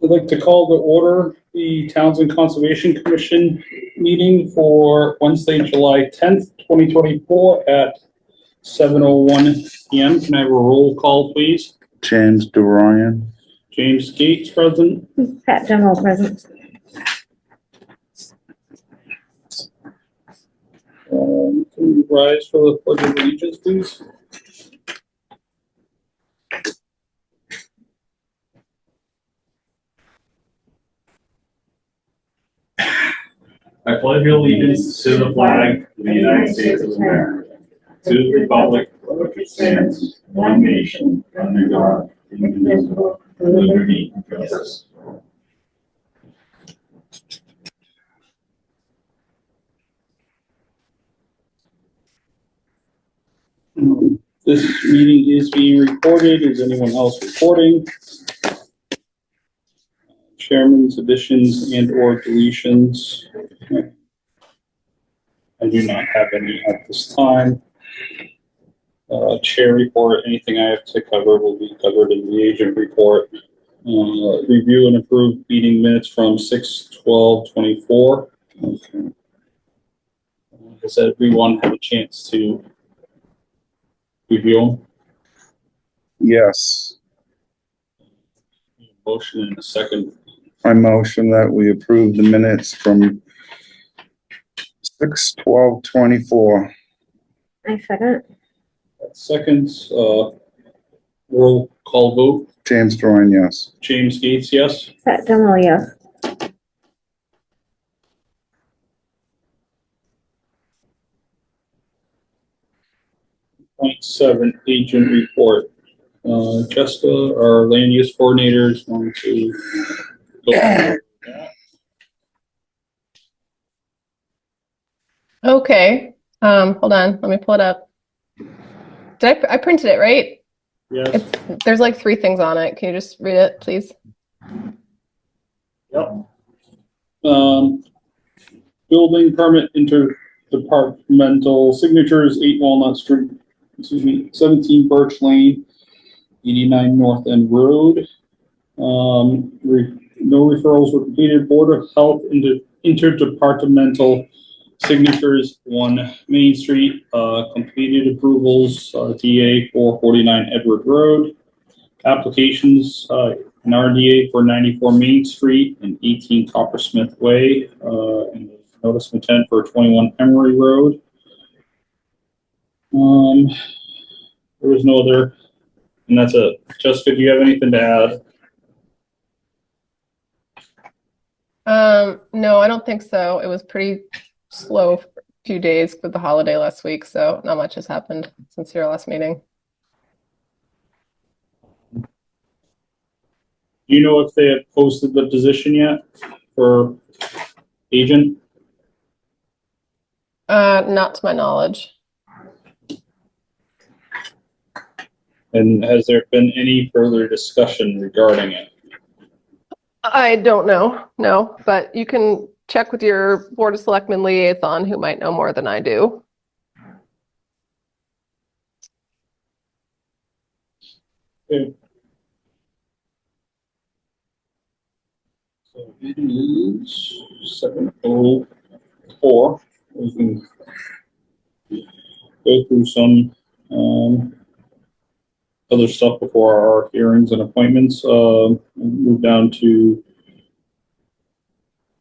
I'd like to call to order the Townsend Conservation Commission meeting for Wednesday, July 10th, 2024 at 7:01 PM. Can I have a roll call, please? James DeRyan. James Gates, present. Pat Gemmell, present. Can you rise for the pledge of allegiance, please? I pledge allegiance to the flag of the United States of America, to the republic for which it stands, one nation, under God, indivisible, with liberty and justice. This meeting is being recorded. Is anyone else recording? Chairman's additions and or deletions. I do not have any at this time. Chair report, anything I have to cover will be covered in the agent report. Review and approve meeting minutes from 6/12/24. Okay. Has everyone had a chance to review them? Yes, Motion in a second. I motion that we approve the minutes from 6/12/24. I second. Seconds, roll call vote. James DeRyan, yes. James Gates, yes. Pat Gemmell, yes. Point 7, agent report. Jessica, our land use coordinator, is going to go over that. Okay, hold on, let me pull it up. I printed it, right? Yes, There's like 3 things on it. Can you just read it, please? yep. Building permit interdepartmental signatures, 8 Walnut Street, 17 Birch Lane, 89 North End Road. No referrals were completed. Board of Health interdepartmental signatures, 1 Main Street, completed approvals, DA 449 Edward Road. Applications, an RDA for 94 Main Street and 18 Coppersmith Way, and notice of intent for 21 Emery Road. There was no other, and that's it. Jessica, do you have anything to add? No, I don't think so. It was pretty slow for a few days with the holiday last week, so not much has happened since your last meeting. Do you know if they have posted the position yet for agent? Not to my knowledge. And has there been any further discussion regarding it? I don't know, no, but you can check with your Board of Selectmen liaison who might know more than I do. Okay. So it is 7:04. We can go through some other stuff before our hearings and appointments. Move down to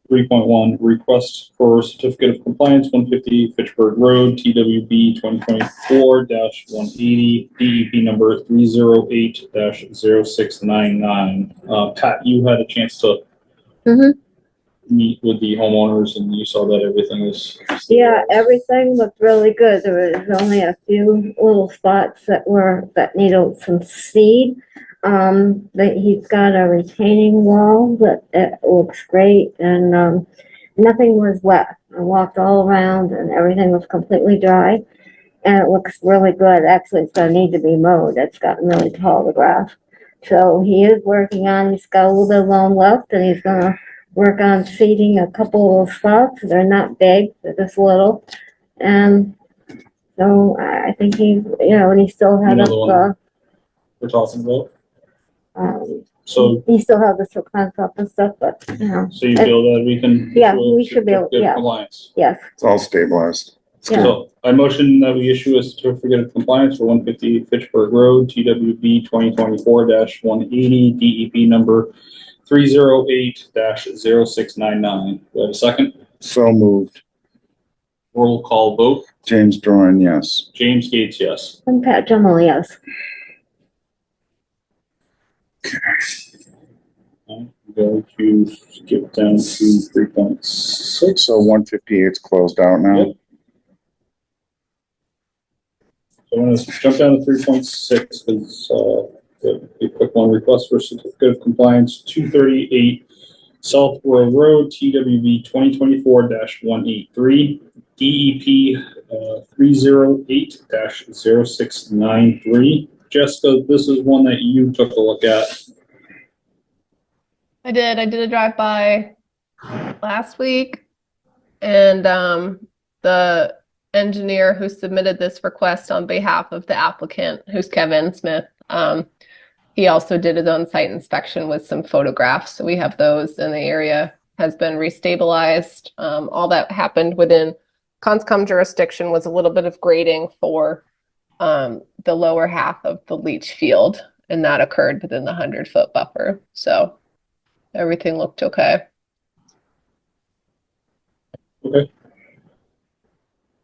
3.1, request for certificate of compliance, 150 Fitchburg Road, TWB 2024-180, DEP number 308-0699. Pat, you had a chance to meet with the homeowners and you saw that everything was. Yeah, everything looked really good. There was only a few little spots that needed some seed. He's got a retaining wall that it looks great, and nothing was wet. I walked all around and everything was completely dry, and it looks really good. Actually, it's gonna need to be mowed. It's gotten really tall, the grass. So he is working on, he's got a little bit of loam left, and he's gonna work on seeding a couple of spots. They're not big, they're just little. And so I think and he still had Another one we're talking about? So, You still have the silk contract and stuff, but, you know, so you feel that we can? Yeah, issue a we should be able- certificate of yeah. Compliance. yes, It's all stabilized. yeah. So I motion that we issue a certificate of compliance for 150 Fitchburg Road, TWB 2024-180, DEP number 308-0699. Do I have a second? So moved. Roll call vote. James Doran, yes. James Gates, yes. And Pat Drummer, yes. I'm going to skip down to 3.6. So 158's closed out now. Yep. So I'm gonna jump down to 3.6 because, a quick one, request for certificate of compliance, 238 Southborough Road, TWB 2024-183, DEP 308-0693. Jessica, this is one that you took a look at. I did a drive-by last week, and the engineer who submitted this request on behalf of the applicant, who's Kevin Smith, he also did his own site inspection with some photographs. So we have those, and the area has been restabilized. All that happened within Conscom jurisdiction was a little bit of grading for the lower half of the leach field, and that occurred within the 100-foot buffer. So everything looked okay. Okay.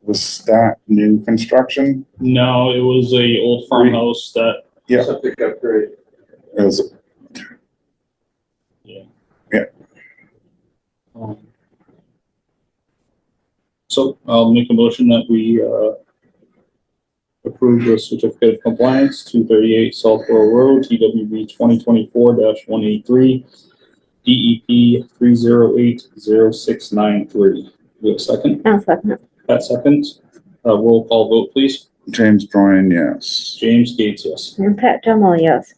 Was that new construction? No, it was a old farmhouse that, Yeah. Septic upgrade. It was, so I'll make a motion that we, approve the certificate of compliance, 238 Southborough Road, TWB 2024-183, DEP 308-0693. Do we have a second? I'll second it. Pat seconds. Roll call vote, please. James Doran, yes. James Gates, yes. And Pat Drummer, yes.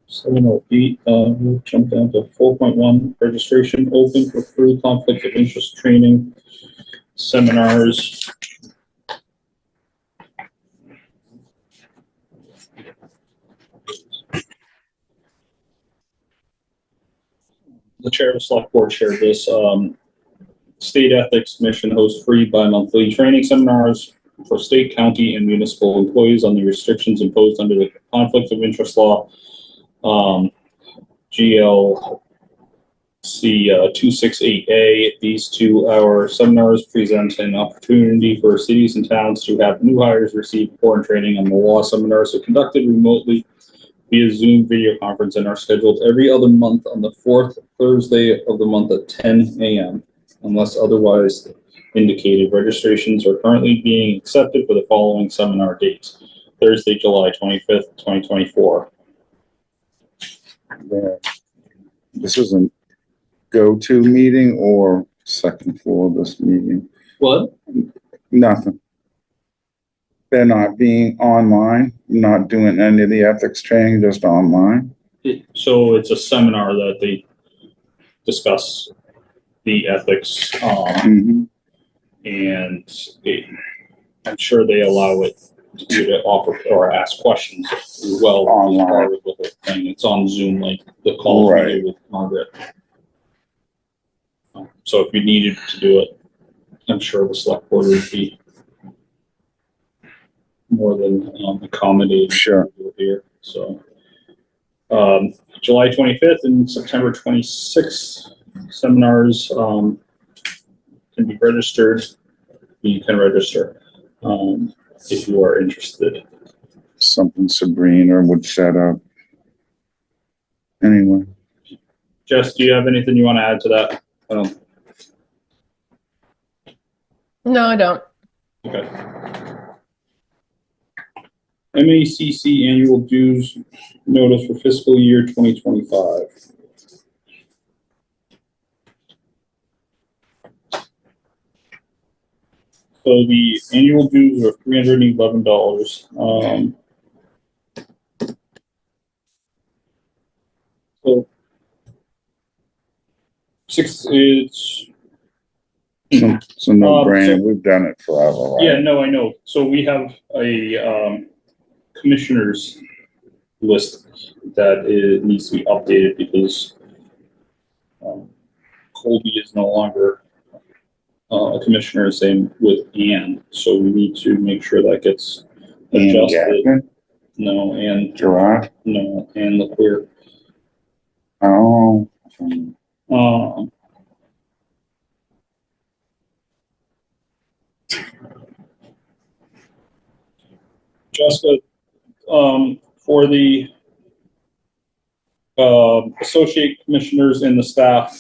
Seven oh eight, we'll jump down to 4.1, registration open for free conflict of interest training, seminars. The chair of the select board shared this. State Ethics Commission hosts free bi-monthly training seminars for state, county, and municipal employees on the restrictions imposed under the conflict of interest law. GLC 268A. These 2-hour seminars present an opportunity for cities and towns to have new hires receive foreign training on the law. Seminars are conducted remotely via Zoom video conference and are scheduled every other month on the fourth Thursday of the month at 10 a.m. unless otherwise indicated. Registrations are currently being accepted for the following seminar dates: Thursday, July 25th, 2024. This is a go-to meeting or second floor of this meeting? What? Nothing. They're not being online, not doing any of the ethics training, just online? So it's a seminar that they discuss the ethics, Mhm. and I'm sure they allow it to offer or ask questions as well. Online. Part of the whole thing. It's on Zoom, like the call we Right. did with Margaret. So if you needed to do it, I'm sure the select board would be more than accommodating. Sure. to do it here. So, July 25th and September 26th seminars can be registered. You can register if you are interested. Something Sabrina would set up. Anyway, Jess, do you have anything you want to add to that? No, I don't. Okay. MACC annual dues notice for fiscal year 2025. So the annual dues are $311. So it's It's a no-brainer. We've done it forever, Yeah, right? no, I know. So we have a, commissioners list that it needs to be updated because, Colby is no longer, a commissioner, same with Ann. So we need to make sure that gets And adjusted. Gagnon, No, and, Gerard, no, and Leclerc. oh, Um, Jessica, for the associate commissioners and the staff,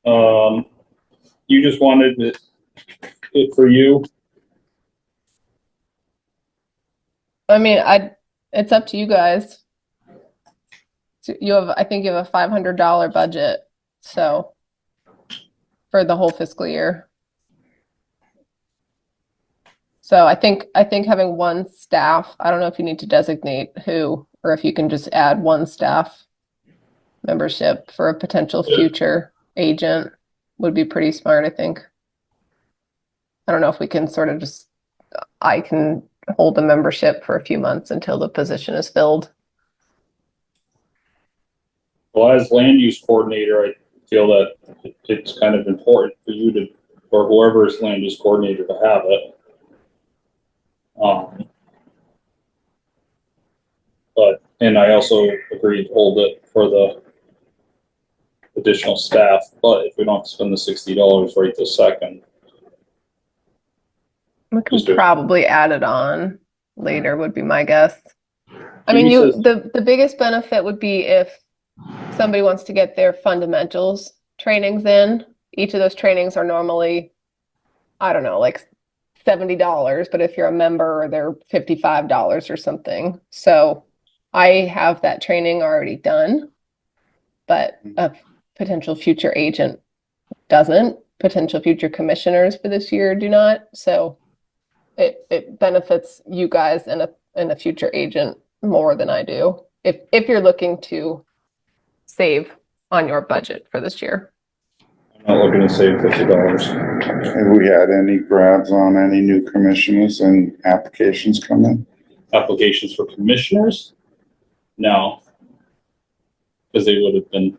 you just wanted it for you. I mean, it's up to you guys. So I think you have a $500 budget, so for the whole fiscal year. So I think having one staff, I don't know if you need to designate who, or if you can just add one staff membership for a potential future agent would be pretty smart, I think. I don't know if we can sort of I can hold the membership for a few months until the position is filled. Well, as land use coordinator, I feel that it's kind of important for you to, or whoever's land use coordinator, to have it. But, and I also agreed to hold it for the additional staff, but if we don't have to spend the $60 right this second. We can Just do it. probably add it on later would be my guess. I mean, Jimmy says- the biggest benefit would be if somebody wants to get their fundamentals trainings in. Each of those trainings are normally, I don't know, like $70, but if you're a member, they're $55 or something. So I have that training already done, but a potential future agent doesn't. Potential future commissioners for this year do not. So it benefits you guys and a future agent more than I do. If you're looking to save on your budget for this year. I'm not looking to save $50. have we had any grabs on any new commissioners and applications come in? Applications for commissioners? No. Because they would have been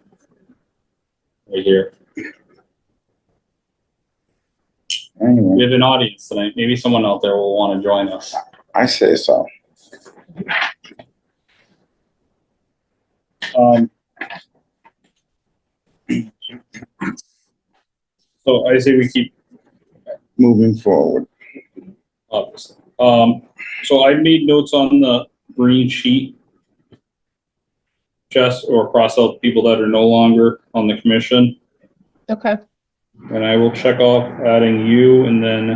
right here. We Anyway, have an audience tonight. Maybe someone out there will want to join us. I say so. So I say we keep, Moving forward. obviously. So I made notes on the green sheet. Just, or cross out people that are no longer on the commission. Okay. And I will check off adding you, and then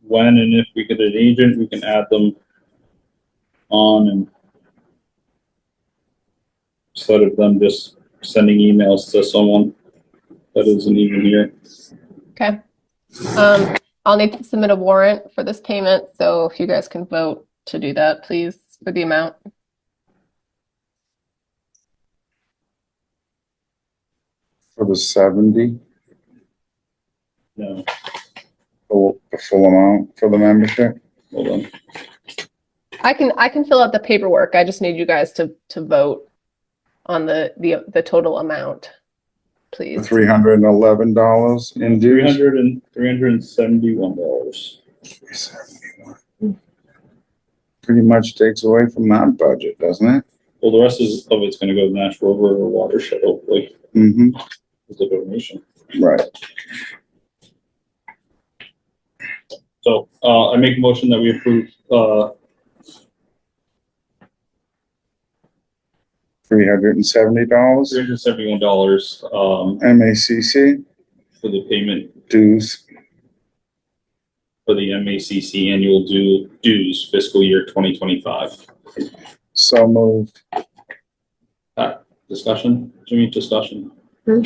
when and if we get an agent, we can add them on, and instead of them just sending emails to someone that isn't even here. Okay. I'll need to submit a warrant for this payment, so if you guys can vote to do that, please, for the amount. For the 70, No, the full amount for the membership? hold on. I can fill out the paperwork. I just need you guys to vote on the total amount, please. $311 in dues? $371. $371. Pretty much takes away from that budget, doesn't it? Well, the rest of it's gonna go to National River or Watershed, hopefully, Mm-hmm, as a donation. right. So, I make a motion that we approve, $370, $371, MACC for the payment dues. for the MACC annual dues fiscal year 2025. So moved. Discussion, Jimmy, discussion. We're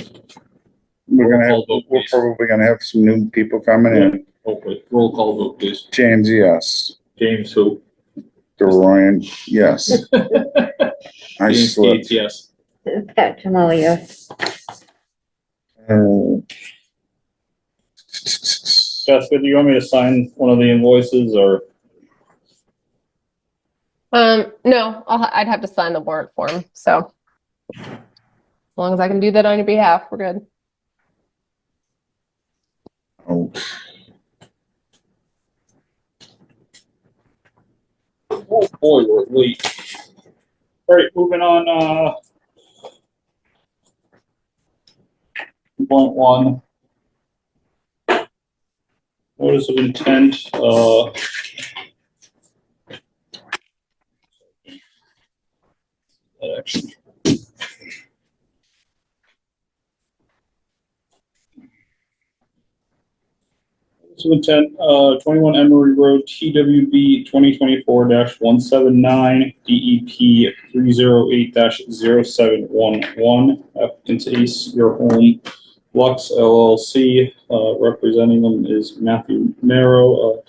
probably gonna have some new people coming in. Hopefully, roll call vote, please. James, yes. James, who? DeRoyan, yes. I James slipped. Gates, yes. Pat Jamal, yes. Jessica, do you want me to sign one of the invoices or? No, I'd have to sign the warrant form, so as long as I can do that on your behalf, we're good. Oh, Oh, boy, we're late. All right, moving on, 2.1. Notice of intent, that action. Notice of intent, 21 Emery Road, TWB 2024-179, DEP 308-0711, applicant Ace Your Home Lux LLC, representing them is Matthew Marrow.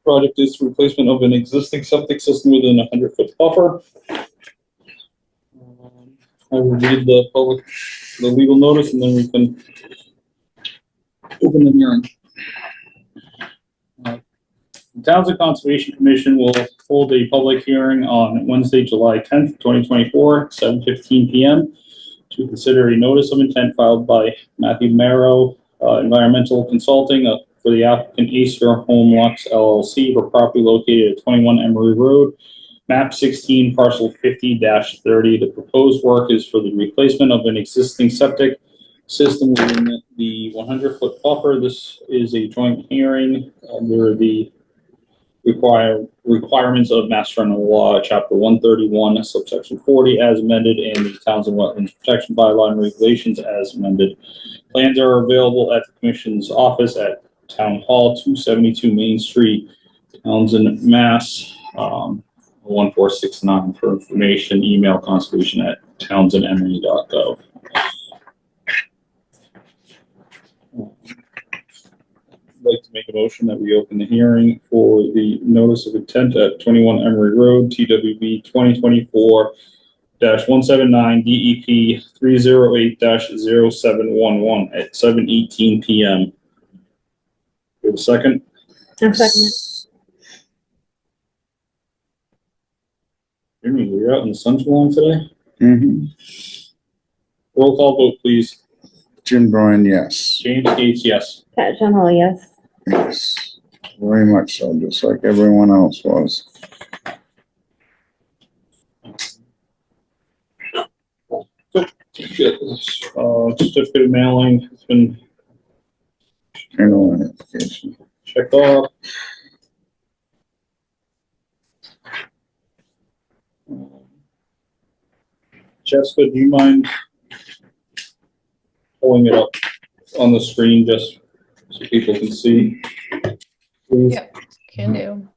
Project is replacement of an existing septic system within a 100-foot buffer. I will read the legal notice, and then we can open the hearing. The Townsend Conservation Commission will hold a public hearing on Wednesday, July 10th, 2024, 7:15 p.m. to consider a notice of intent filed by Matthew Marrow, Environmental Consulting, for the applicant Ace Your Home Lux LLC for property located at 21 Emery Road, map 16, parcel 50-30. The proposed work is for the replacement of an existing septic system within the 100-foot buffer. This is a joint hearing under the requirements of Mass General Law, Chapter 131, subsection 40, as amended, and the Townsend Wetlands Protection Bylaw and regulations as amended. Plans are available at the Commission's office at Town Hall, 272 Main Street, Townsend, Mass. 1469 for information. Email conservation@townsendmemory.gov. I'd like to make a motion that we open the hearing for the notice of intent at 21 Emery Road, TWB 2024-179, DEP 308-0711 at 7:18 p.m. We have a second? I'll second it. Jimmy, you're out in the sunshine today? mm-hmm. Roll call vote, please. Jim Brian, yes. James Gates, yes. Pat General, yes. Yes. Very much so, just like everyone else was. Certificate of mailing has been General notification. checked off. Jessica, do you mind pulling it up on the screen just so people can see? Please? Yep. Can do.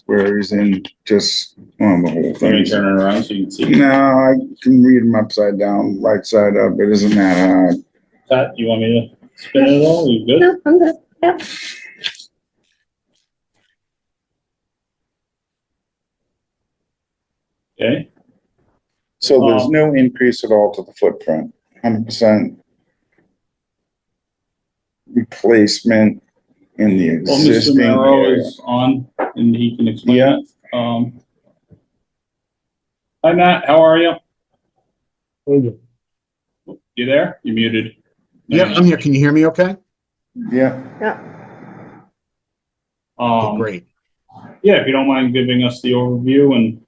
Where he's in just on the whole Let me thing. turn it around so you can see. No, I can read them upside down, right side up. It isn't that hard. Pat, do you want me to spin it at all? You good? No, I'm good. Yep. Okay. So there's no increase at all to the footprint. 100% replacement in the Well, Mr. existing Marrow area. is on and he can explain Yeah. it. Hi, Matt. How are you? You there? You muted. Yeah, I'm here. Can you hear me okay? Yeah, Okay, great. Yeah, if you don't mind giving us the overview and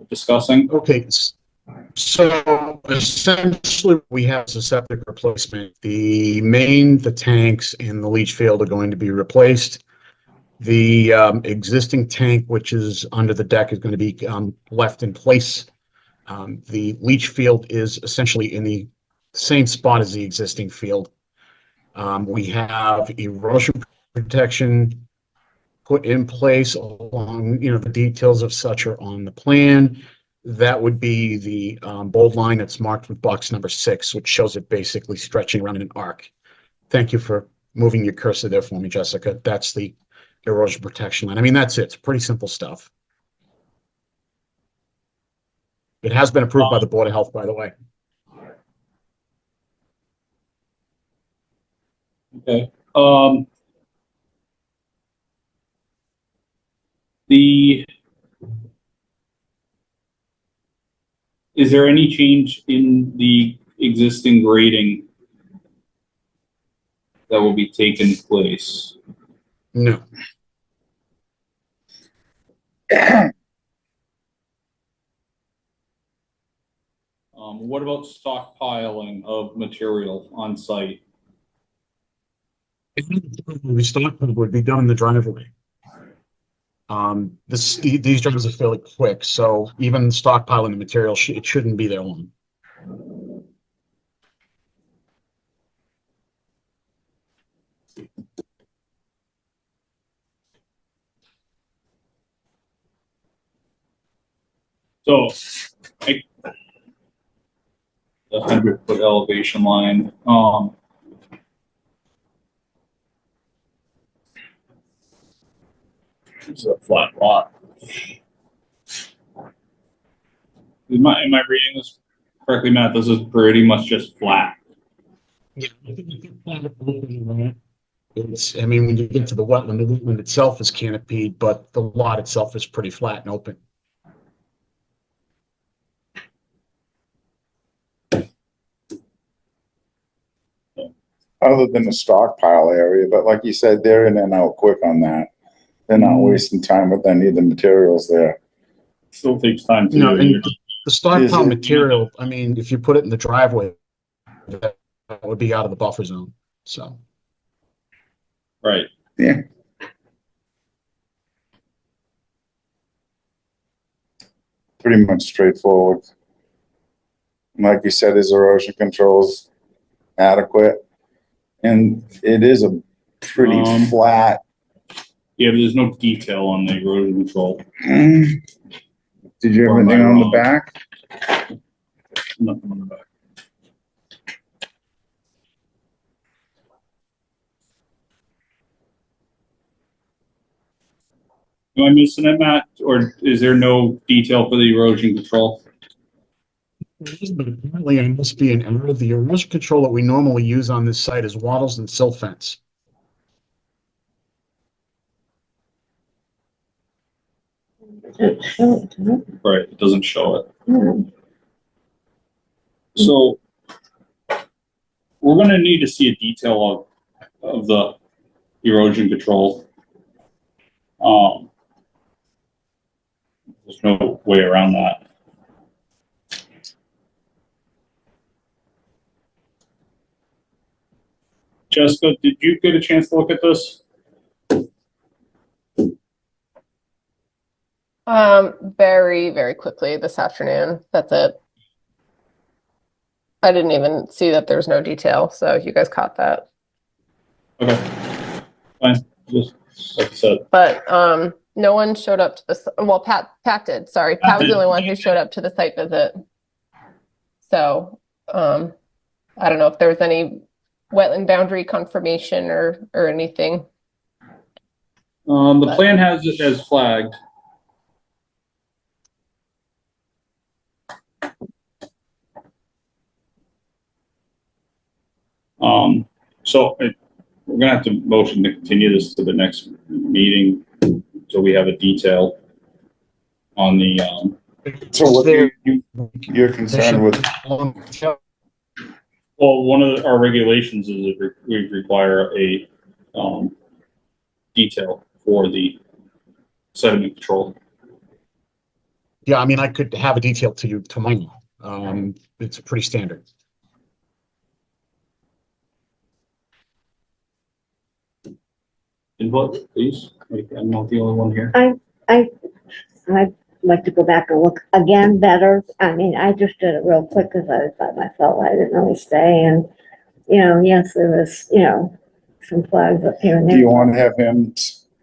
discussing. Okay, so essentially we have a septic replacement. The main, the tanks, and the leach field are going to be replaced. The existing tank, which is under the deck, is going to be left in place. The leach field is essentially in the same spot as the existing field. We have erosion protection put in place along, the details of such are on the plan. That would be the bold line that's marked with box number 6, which shows it basically stretching around in an arc. Thank you for moving your cursor there for me, Jessica. That's the erosion protection line. I mean, that's it. It's pretty simple stuff. It has been approved by the Board of Health, by the way. Okay. Is there any change in the existing grading that will be taking place? No. What about stockpiling of material on site? The stockpile would be done in the driveway. These drives are fairly quick, so even stockpiling the material, it shouldn't be there long. So, the 100-foot elevation line, it's a flat lot. Am I reading this correctly, Matt? This is pretty much just flat. Yeah, I mean, when you get to the wetland itself is canopied, but the lot itself is pretty flat and open. Other than the stockpile area, but like you said, they're in and out quick on that. They're not wasting time with any of the materials there. Still takes time to No, do. and the stockpile Is it- material, I mean, if you put it in the driveway, that would be out of the buffer zone, so. Right. Yeah. Pretty much straightforward. Like you said, his erosion control's adequate. And it is a pretty flat. Yeah, but there's no detail on the erosion control. Did you have anything on the back? Nothing on the back. Am I missing it, Matt? Or is there no detail for the erosion control? But apparently it must be an error. The erosion control that we normally use on this site is wattles and silt fence. Right, it doesn't show it. Hmm. So we're gonna need to see a detail of the erosion control. There's no way around that. Jessica, did you get a chance to look at this? Very, very quickly this afternoon. That's it. I didn't even see that there's no detail, so you guys caught that. Okay, fine, just like I said. But no one showed up to the, well, Pat did, sorry. Pat was the only one who showed up to the site visit. So I don't know if there was any wetland boundary confirmation or anything. The plan has it as flagged. We're gonna have to motion to continue this to the next meeting, so we have a detail on the, So what you're concerned with, well, one of our regulations is that we require a, detail for the sediment control. Yeah, I mean, I could have a detail to you tomorrow. It's pretty standard. Input, please. I'm not the only one here. I'd like to go back and look again better. I mean, I just did it real quick because I was by myself. I didn't really stay, and yes, there was, some flags up here and Do you there. want to have him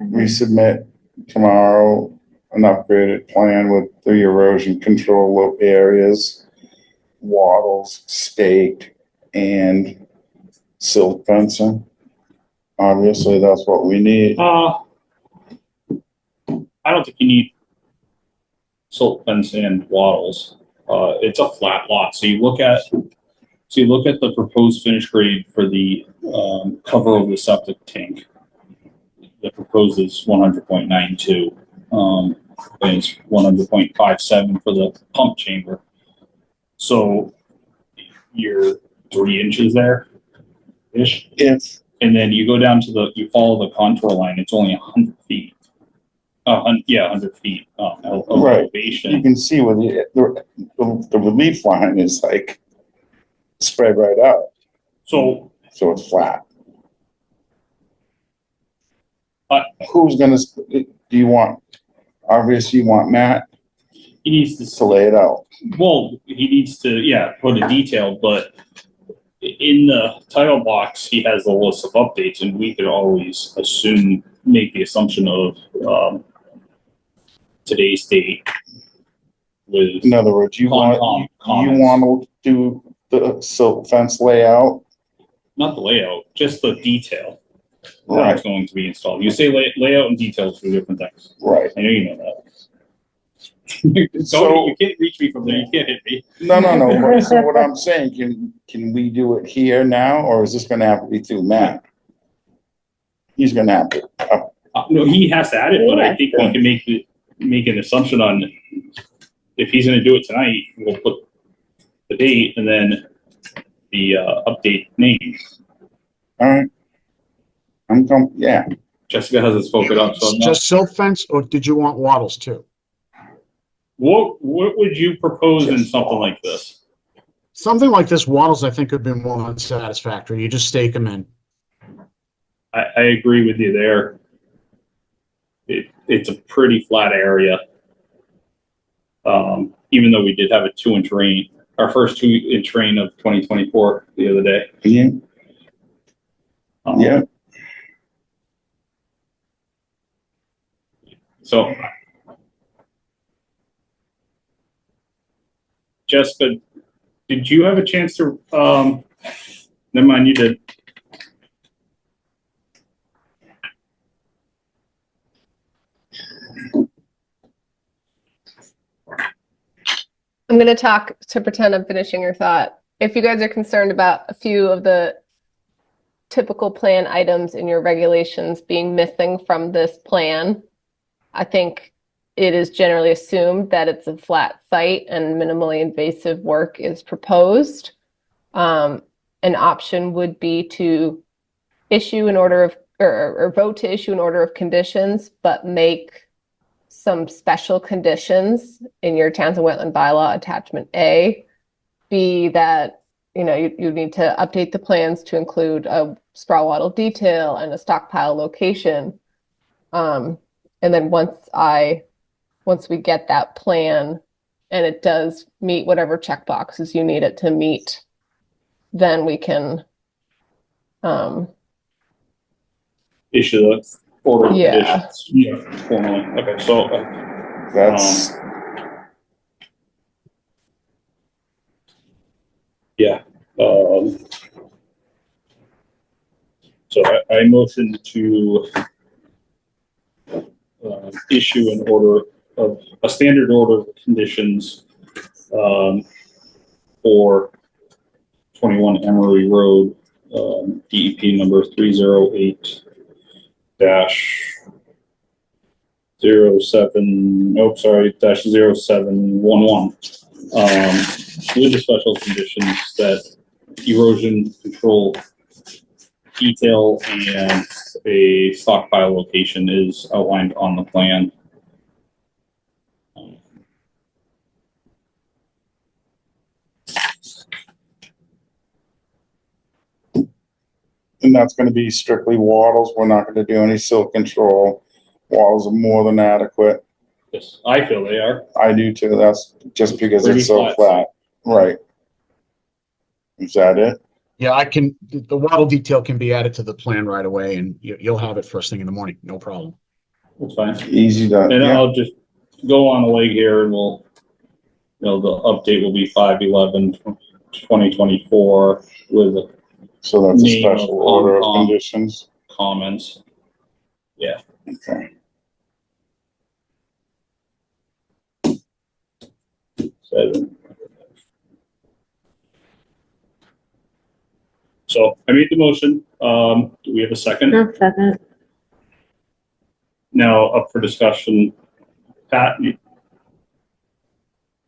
resubmit tomorrow an upgraded plan with the erosion control areas, wattles, staked, and silt fencing? Obviously, that's what we need. I don't think you need silt fence and wattles. It's a flat lot, so you look at the proposed finish grade for the, cover of the septic tank. The proposed is 100.92, and it's 100.57 for the pump chamber. So you're 3 inches there-ish. If, And then you go down to you follow the contour line, it's only 100 feet. 100 feet, Right. you elevation. can see where the relief line is like spread right out, So, so it's flat. Who's Do you want, obviously you want Matt he needs to, to lay it out. well, he needs to, put a detail, but in the title box, he has a list of updates, and we could always make the assumption of, today's date with, In other words, you want to do the silt fence layout, not the layout, just the detail that's right, going to be installed. You say layout and details are 2 different things. right. I know you know that. So- You can't reach me from there. You can't hit me. No, but so what I'm saying, can we do it here now, or is this gonna have to be through Matt? He's gonna have to, No, he has to add it, but I think we can make an assumption on if he's going to do it tonight. We'll put the date and then the update name. all right. Yeah, Jessica hasn't spoken up, so I'm not. Just silt fence, or did you want wattles too? What would you propose in something like this? Something like this, wattles, I think, could be more unsatisfactory. You just stake them in. I agree with you there. It's a pretty flat area. Even though we did have a 2-inch rain, our first 2-inch rain of 2024 the other day. yeah, yeah. So, Jessica, did you have a chance to, never mind, you did. I'm going to talk to pretend I'm finishing your thought. If you guys are concerned about a few of the typical plan items in your regulations being missing from this plan, I think it is generally assumed that it's a flat site and minimally invasive work is proposed. An option would be to issue an order of, or vote to issue an order of conditions, but make some special conditions in your Towns and Wetland Bylaw Attachment A be that, you need to update the plans to include a straw wattle detail and a stockpile location. And then once we get that plan and it does meet whatever check boxes you need it to meet, then we can Issue the order of Yeah. conditions. Yeah. Formally. Okay, so, That's, so I motion to issue a standard order of conditions for 21 Emery Road, DEP number 308 -0711. With the special conditions that erosion control detail and a stockpile location is outlined on the plan. and that's gonna be strictly wattles. We're not gonna do any silt control. Wattles are more than adequate. Yes, I feel they are. I do too. That's just because Pretty it's so flat. flat. Right. Is that it? Yeah, I can, the waddle detail can be added to the plan right away and you'll have it first thing in the morning, no problem. That's fine. Easy done, And yeah. I'll just go on the leg here and we'll, the update will be 5/11/2024 with So that's a Name of special order of Concom. conditions. comments. Okay. So I made the motion. Do we have a second? No second. Now up for discussion. Pat,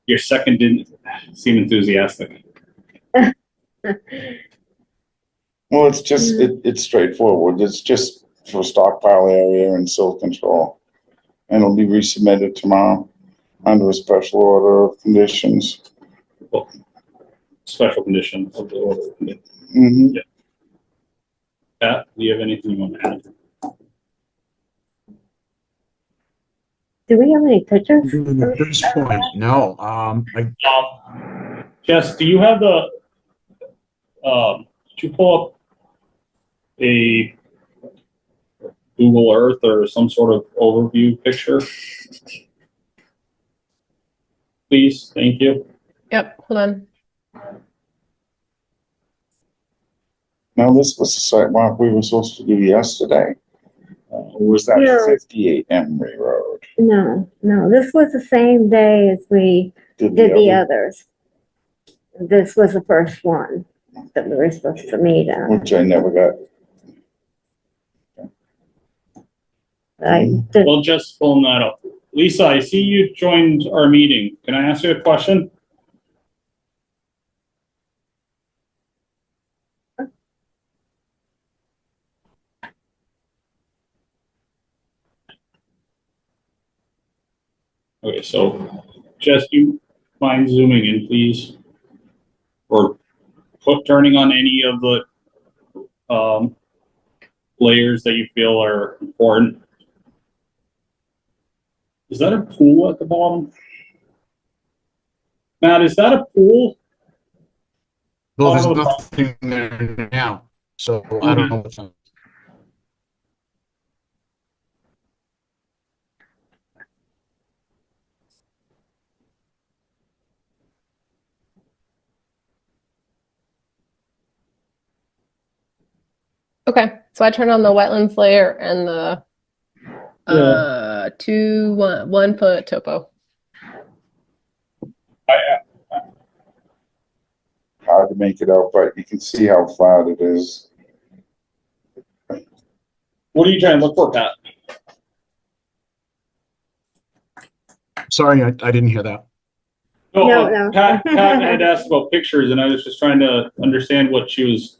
your second didn't seem enthusiastic. Well, it's just, it's straightforward. It's just for stockpile area and silt control. And it'll be resubmitted tomorrow under a special order of conditions. Special condition of the order. Mm-hmm. Pat, do you have anything you want to add? Do we have any pictures? At this point, no, Jess, do you have the, did you pull up a Google Earth or some sort of overview picture? Please, thank you. Yep, hold on. Now, this was the sidewalk we were supposed to do yesterday. Or was that Yeah. 58 Emery Road? No, this was the same day as we did the others. This was the first one that we were supposed to meet on. Which I never got. I did, Well, just pulling that up. Lisa, I see you joined our meeting. Can I ask you a question? Okay, so Jess, you mind zooming in, please? Or turning on any of the layers that you feel are important. Is that a pool at the bottom? Matt, is that a pool? well, there's nothing there now, so I don't know what's on. Okay, so I turned on the wetlands layer and the Yeah. 1 foot topo. Hard to make it out, but you can see how flat it is. What are you trying to look for, Pat? Sorry, I didn't hear that. No. Pat had asked about pictures and I was just trying to understand what she was.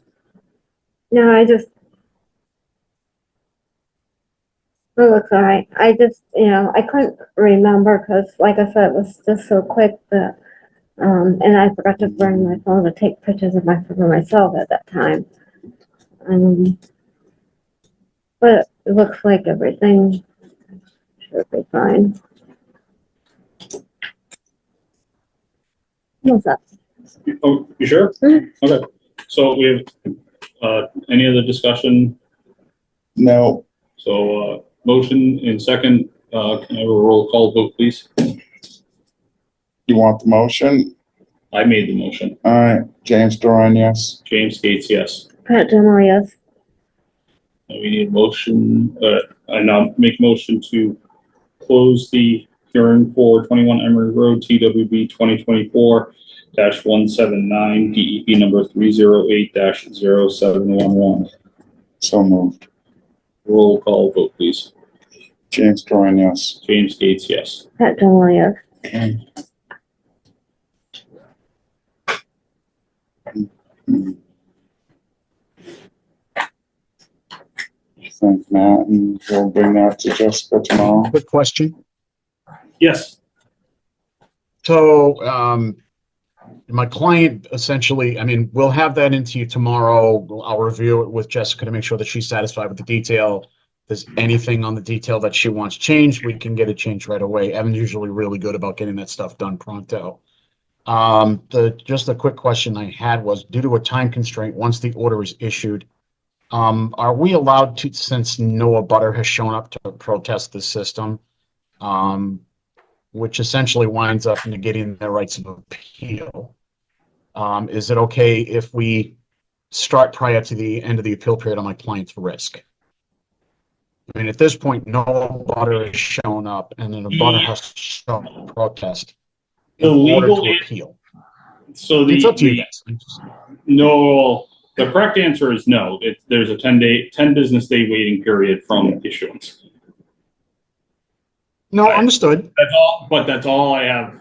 no, I just. It looks all right. I just, I couldn't remember because like I said, it was just so quick that, and I forgot to bring my phone to take pictures of for myself at that time. But it looks like everything should be fine. What's up? Oh, you sure? Okay. So we have, any other discussion? No, So, motion in second, can I have a roll call vote, please? you want the motion? I made the motion. All right, James Doran, yes. James Gates, yes. Pat Gemma, yes. And we need a motion, I now make a motion to close the hearing for 21 Emery Road, TWB 2024-179, DEP number 308-0711. So moved. Roll call vote, please. James Doran, yes. James Gates, yes. Pat Gemma, yes. Thank Matt, and we'll bring that to Jessica tomorrow. Quick question. Yes. So, my client essentially, I mean, we'll have that into you tomorrow. I'll review it with Jessica to make sure that she's satisfied with the detail. If there's anything on the detail that she wants changed, we can get it changed right away. Evan's usually really good about getting that stuff done pronto. Just a quick question I had was, due to a time constraint, once the order is issued, are we allowed to, since no abutter has shown up to protest the system, which essentially winds up negating their rights of appeal, is it okay if we start prior to the end of the appeal period on my client's risk? I mean, at this point, no abutter has shown up, and then a abutter has to show up to protest in The order legal, to appeal. so It's up to you the, guys. I'm just- no, the correct answer is no. There's a 10 business day waiting period from issuance. No, understood. That's all, but that's all I have.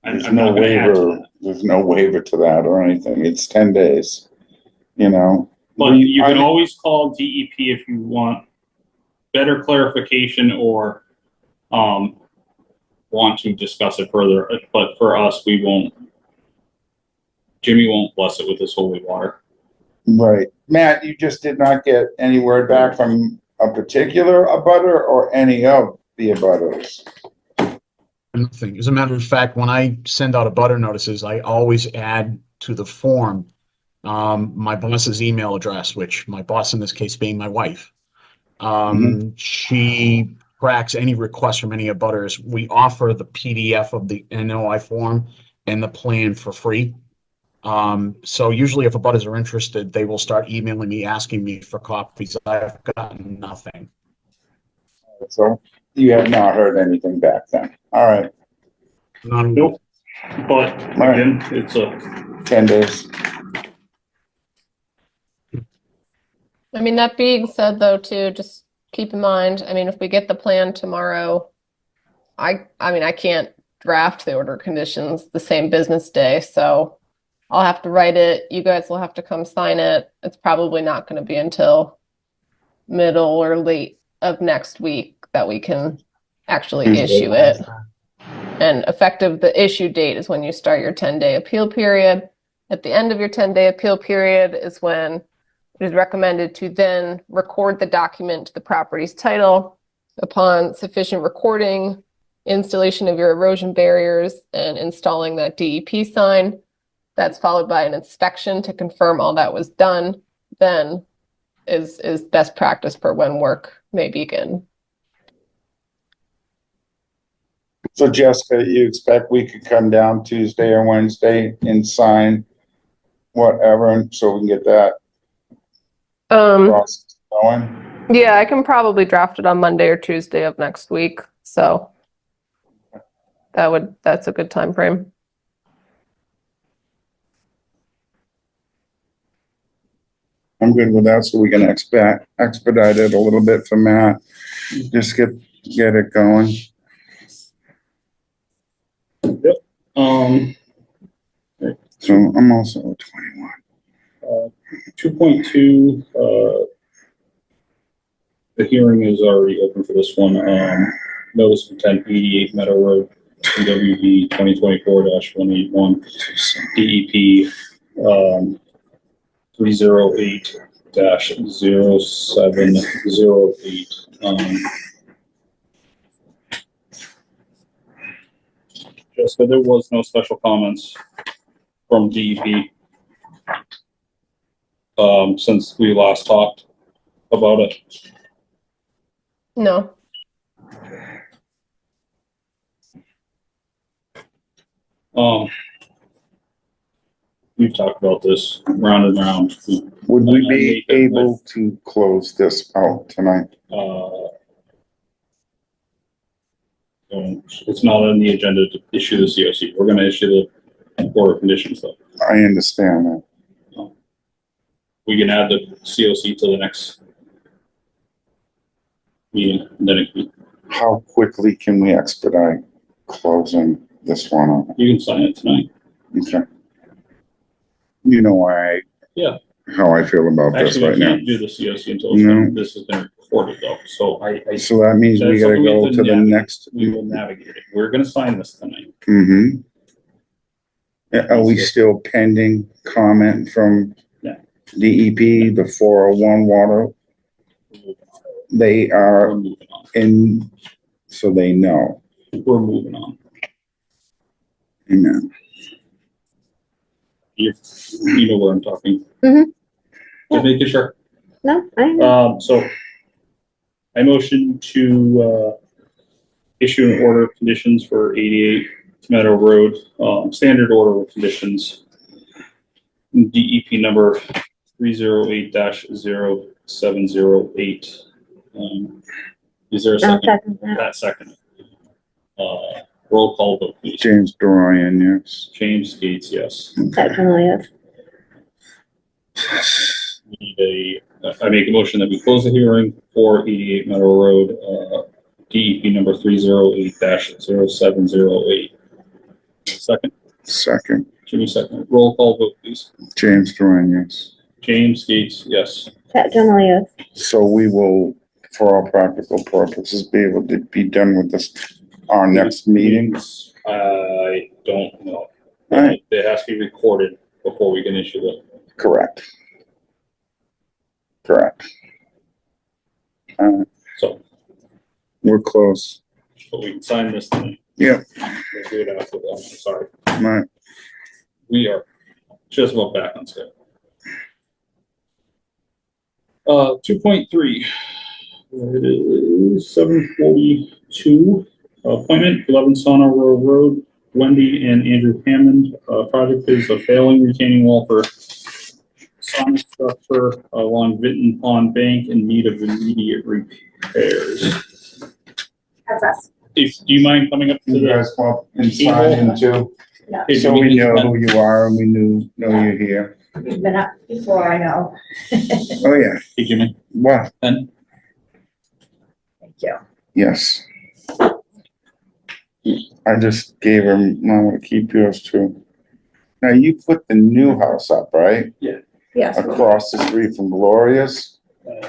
There's I'm no not gonna add to waiver, that. there's no waiver to that or anything. It's 10 days, you know? But you can I- always call DEP if you want better clarification or, want to discuss it further, but for us, we won't. Jimmy won't bless it with his holy water. Right. Matt, you just did not get any word back from a particular abutter or any of the abutters? Nothing. As a matter of fact, when I send out abutter notices, I always add to the form my boss's email address, which my boss in this case being my wife. She tracks any requests from any abutters. We offer the PDF of the NOI form and the plan for free. So usually if abutters are interested, they will start emailing me, asking me for copies. I've gotten nothing. So you have not heard anything back then. All right, Not a- Nope. But Right. again, it's a, 10 days. I mean, that being said, though, too, just keep in mind, I mean, if we get the plan tomorrow, I mean, I can't draft the order conditions the same business day, so I'll have to write it. You guys will have to come sign it. It's probably not going to be until middle or late of next week that we can actually issue it. And effective, the issue date is when you start your 10-day appeal period. At the end of your 10-day appeal period is when it is recommended to then record the document to the property's title. Upon sufficient recording, installation of your erosion barriers, and installing that DEP sign, that's followed by an inspection to confirm all that was done, then is best practice for when work may begin. So Jessica, you expect we could come down Tuesday or Wednesday and sign whatever, so we can get that process going? Yeah, I can probably draft it on Monday or Tuesday of next week. So that's a good time frame. I'm good with that, so we can expedite it a little bit for Matt. Just get it going. So I'm also 21. 2.2, the hearing is already open for this one. Notice of intent 88 Meadow Road, WB 2024-181, DEP 308-0708. Jessica, there was no special comments from DEP since we last talked about it. No. We've talked about this round and round. Would we be Make it able to close this out tonight? It's not on the agenda to issue the COC. We're gonna issue the order of conditions though. I understand that. We can add the COC to the next meeting, and then How quickly can we expedite closing this one up? you can sign it tonight. Okay. You know why? Yeah. How I feel about this Actually, right we now. can't do the COC until No. this has been recorded though, so I So that means we That's gotta something we go have to to the navigate. next. we will navigate it. We're gonna sign this tonight. Mm-hmm. Are we still pending comment from Yeah. DEP, the 401 water? They We're are moving on. in, so they know. We're moving on. Amen. You know where I'm talking. Mhm. Just making sure. No, I, So I motion to, issue an order of conditions for 88 Meadow Road, standard order of conditions. DEP number 308-0708. Is there a I'll second? second that. That second. Roll call vote, please. James Dorian, yes. James Gates, yes. Definitely, yes. We need I make a motion that we close the hearing for 88 Meadow Road, DEP number 308-0708. Second, Second, Jimmy second. Roll call vote, please. James Dorian, yes. James Gates, yes. Definitely, yes. So we will, for all practical purposes, be able to be done with this, our next meeting. I don't know. Alright. It has to be recorded before we can issue it. Correct. Correct. So, We're close. but we can sign this tonight. Yep. We'll do it after that. I'm sorry. Right. We are just about back on schedule. 2.3. It is 7:42. Appointment, 11 Sonora Road, Wendy and Andrew Hammond. Project is a failing retaining wall for sonic structure along Vinton Pond Bank in need of immediate repairs. That's us. Do you mind coming up to You the? guys come up and sign in too, Hey, so Jimmy, we know can you- who you are and we know you're here. You've been up before, I know. Oh, yeah. Hey, Jimmy, What? Ben? Thank you. Yes. I just gave him, I'm gonna keep yours too. Now, you put the new house up, right? Yes. Across the street from Gloria's?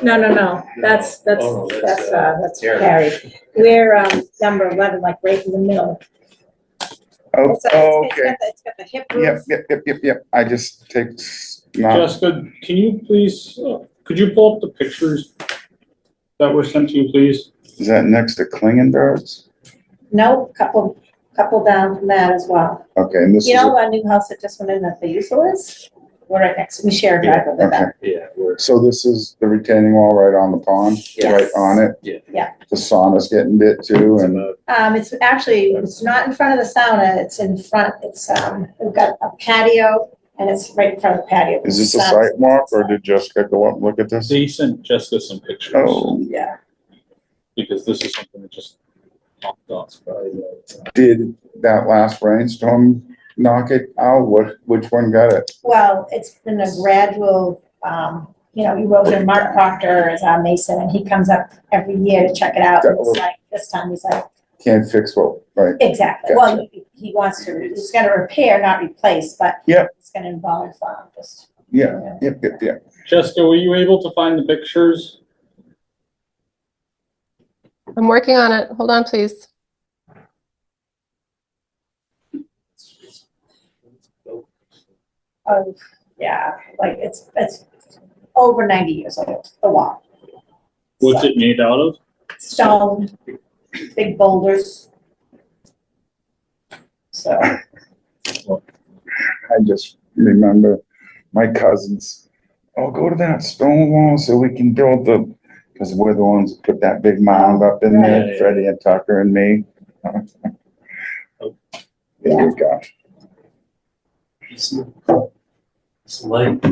No. That's Oh, no, that's Carrie. We're, number 11, like right in the middle. Oh, It's okay. got the hip roof. Yep. I just take, no, Jessica, can you please, could you pull up the pictures that were sent to you, please? is that next to Klingenberg's? No, couple down from that as well. Okay, and this is, You know, our new house that just went in that they used to live? We're right next, we share a driveway with them. okay, Yeah, we're. so this is the retaining wall right on the pond, right Yes. on it? Yeah. The sauna's getting bit too, and, It's actually, it's not in front of the sauna, it's in front, we've got a patio and it's right in front of the patio. is this a sidewalk or did Jessica go up and look at this? They sent Jessica some pictures. Oh, Yeah. Because this is something that just popped off. did that last rainstorm knock it out? Which one got it? Well, it's been a gradual, erosion. Mark Proctor is our mason and he comes up every year to check it out. And it's like, this time he's like, Can't fix what, right? exactly. Well, he wants to, he's gonna repair, not replace, but Yep. it's gonna involve, just. Yeah, yep. Jessica, were you able to find the pictures? I'm working on it. Hold on, please. Yeah, like it's over 90 years old, the wall. What's it made out of? Stone, big boulders. So, I just remember my cousins, go to that stone wall so we can build because we're the ones that put that big mound up in there, Right. Freddie and Tucker and me. There you go. It's light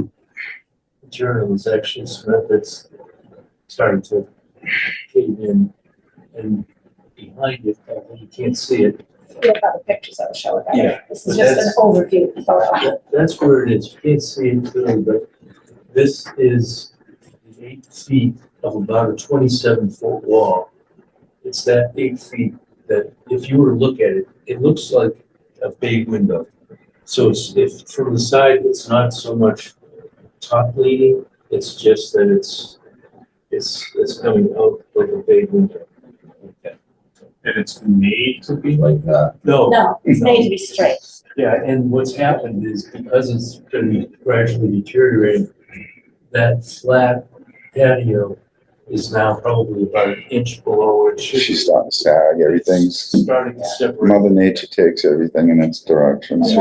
material is actually cement that's starting to cave in, and behind it, you can't see it. we have other pictures I'll show it. Yeah, This is but just an that's- overview photo. That's where it is. You can't see it clearly, but this is 8 feet of about a 27-foot wall. It's that 8 feet that if you were to look at it, it looks like a big window. So if from the side, it's not so much top leading, it's just that it's coming out like a big window. And it's made to be like that? No, it's made to be straight. Yeah, and what's happened is because it's been gradually deteriorating, that flat patio is now probably about an inch below where it should be. She's starting to sag, everything's, Starting to separate. Mother Nature takes everything in its direction. And So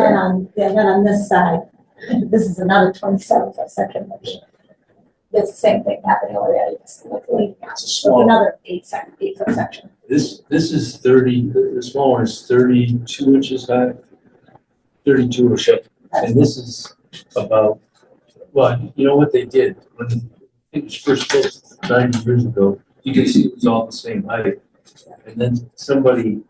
then on this side, This is another 27-foot section, which it's the same thing happening already. It's luckily, it's another 8-foot section. This is 30, the small one is 32 inches high, 32 or so. And this is about, well, you know what they did? When it was first built 90 years ago, you can see it was all the same height. And then somebody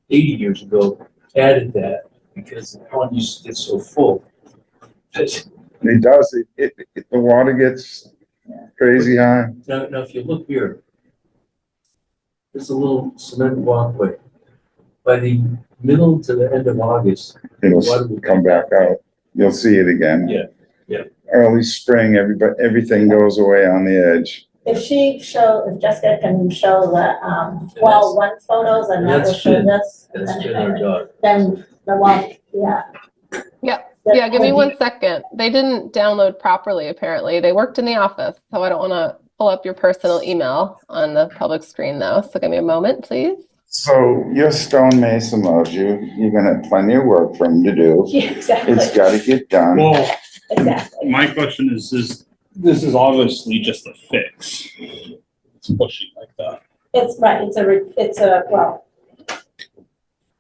80 years ago added that because the pond used to get so full. It does, the water gets crazy high. Now, if you look here, there's a little cement walkway. By the middle to the end of August, It'll come back out. You'll see it again. Yeah, yeah. Early spring, everything goes away on the edge. If Jessica can show the, wall one photos and that will show this. and That's then- been our dog. Then the wall, yeah. Yeah, give me 1 second. They didn't download properly, apparently. They worked in the office, so I don't want to pull up your personal email on the public screen though. So give me a moment, please. So your stonemason loves you. You're gonna have plenty of work for him to do. Yeah, exactly, It's gotta get done. Well, exactly. my question is this is obviously just a fix. It's pushing like that. It's right, well,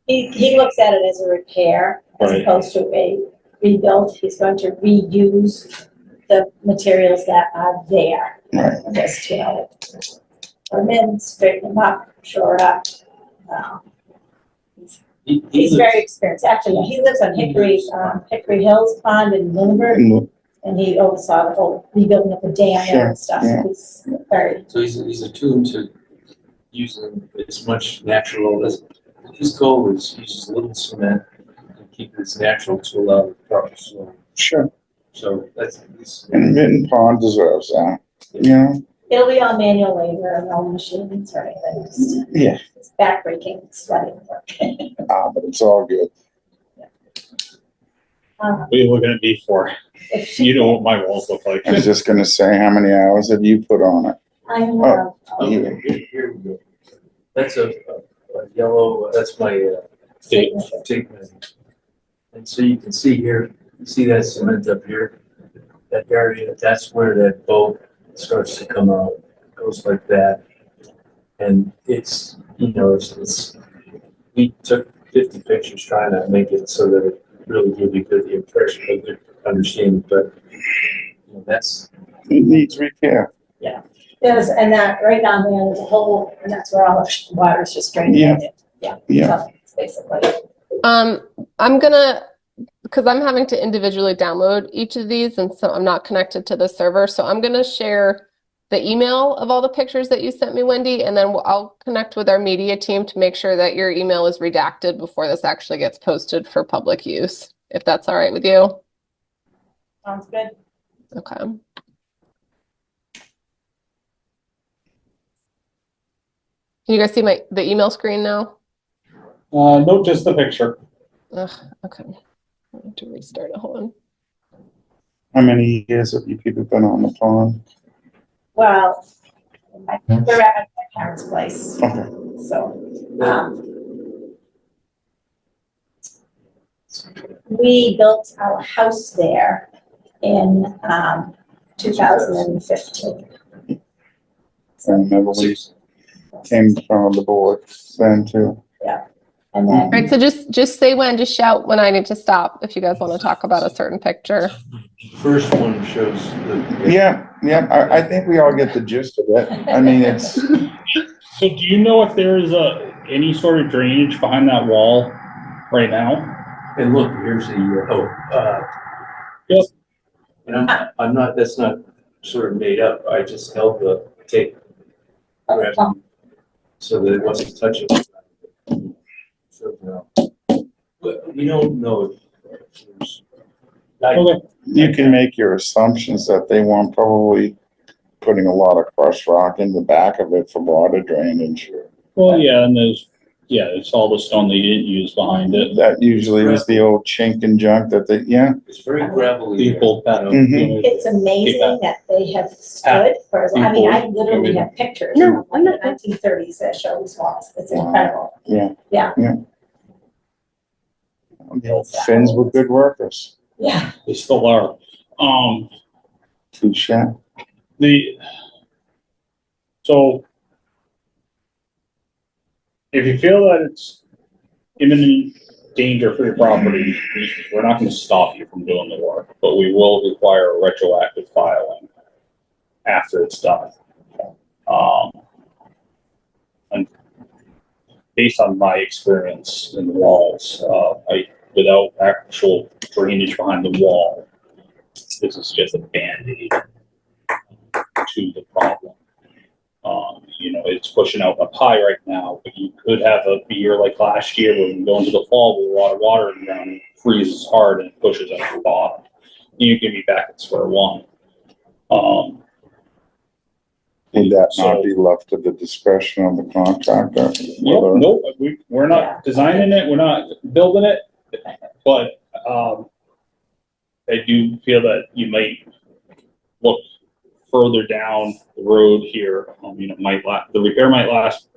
he looks at it as a repair as Right. opposed to a rebuild. He's going to reuse the materials that are there. Right. Just, put them in, straighten them up, shore it up. He's very experienced. Actually, he lives on Hickory Hills Pond in Lunenburg, and he oversaw the whole rebuilding of the dam there and stuff. Sure, So he's very, So he's attuned to using as much natural as, his goal is uses little cement and keep it as natural to allow the crops. Sure. So that's, And Mitten Pond deserves that, you know? it'll be all manual labor, no machines or anything. Just- Yeah. It's backbreaking, sweating work. But it's all good. What are you looking at me for? If she- You know what my walls look like. I was just gonna say, how many hours have you put on it? I know. Yeah. here we go. That's a yellow, that's my tape measure. And so you can see here, you see that cement up here? That area, that's where that boat starts to come out, It goes like that. And it's, it's, we took 50 pictures trying to make it so that it really gives you good impression, a good understanding, but that's, It needs repair. Yes, and that right down there, there's a hole, and that's where all the water is just draining. Yeah. Yeah. So it's basically, I'm gonna, because I'm having to individually download each of these, and so I'm not connected to the server. So I'm gonna share the email of all the pictures that you sent me, Wendy, and then I'll connect with our media team to make sure that your email is redacted before this actually gets posted for public use, if that's all right with you. sounds good. Okay. Can you guys see the email screen now? No, just the picture. Ugh, okay. I have to restart it. Hold on. How many years have you people been on the pond? Well, we're at my parents' place, Okay. so, we built our house there in, 2015. I remember we came in front of the board then too. And then, All right, so just say when, just shout when I need to stop if you guys want to talk about a certain picture. first one shows the. Yeah, I think we all get the gist of it. I mean, it's, So do you know if there is any sort of drainage behind that wall right now? And look, here's the, Yep. And I'm not, that's not sort of made up, I just held the tape. So that it wasn't touching. So, but we don't know if there's. Okay. you can make your assumptions that they weren't probably putting a lot of crushed rock in the back of it for water drainage. Well, yeah, and it's all the stone they didn't use behind it. That usually was the old chink and junk that they, yeah. It's very gravelly. there, People that. you know. Mhm. it's amazing that they have stood for, I mean, I literally have pictures. No, I'm not- from the 1930s that show these walls, it's incredible. Yeah. Yeah. The old Finns were good workers. Yeah. They still are. Touche. So if you feel that it's imminent danger for your property, we're not gonna stop you from doing the work, but we will require a retroactive filing after it's done. And based on my experience in the walls, without actual drainage behind the wall, this is just a Band-Aid to the problem. It's pushing out up high right now, but you could have a year like last year when you go into the fall with a lot of water in the ground, it freezes hard and it pushes out the bottom. You can be back at square one. Would that So- not be left to the discretion of the contractor? Yeah, Whether- no, we're not designing it, we're not building it, but, I do feel that you might look further down the road here. The repair might last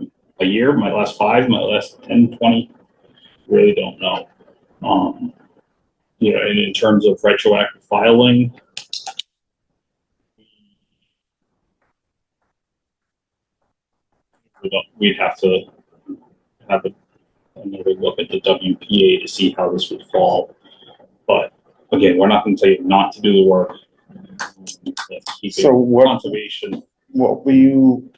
a year, might last 5, might last 10, 20, really don't know. And in terms of retroactive filing, we'd have to have another look at the WPA to see how this would fall. But again, we're not gonna tell you not to do the work. Keep So it what, conservation. what do you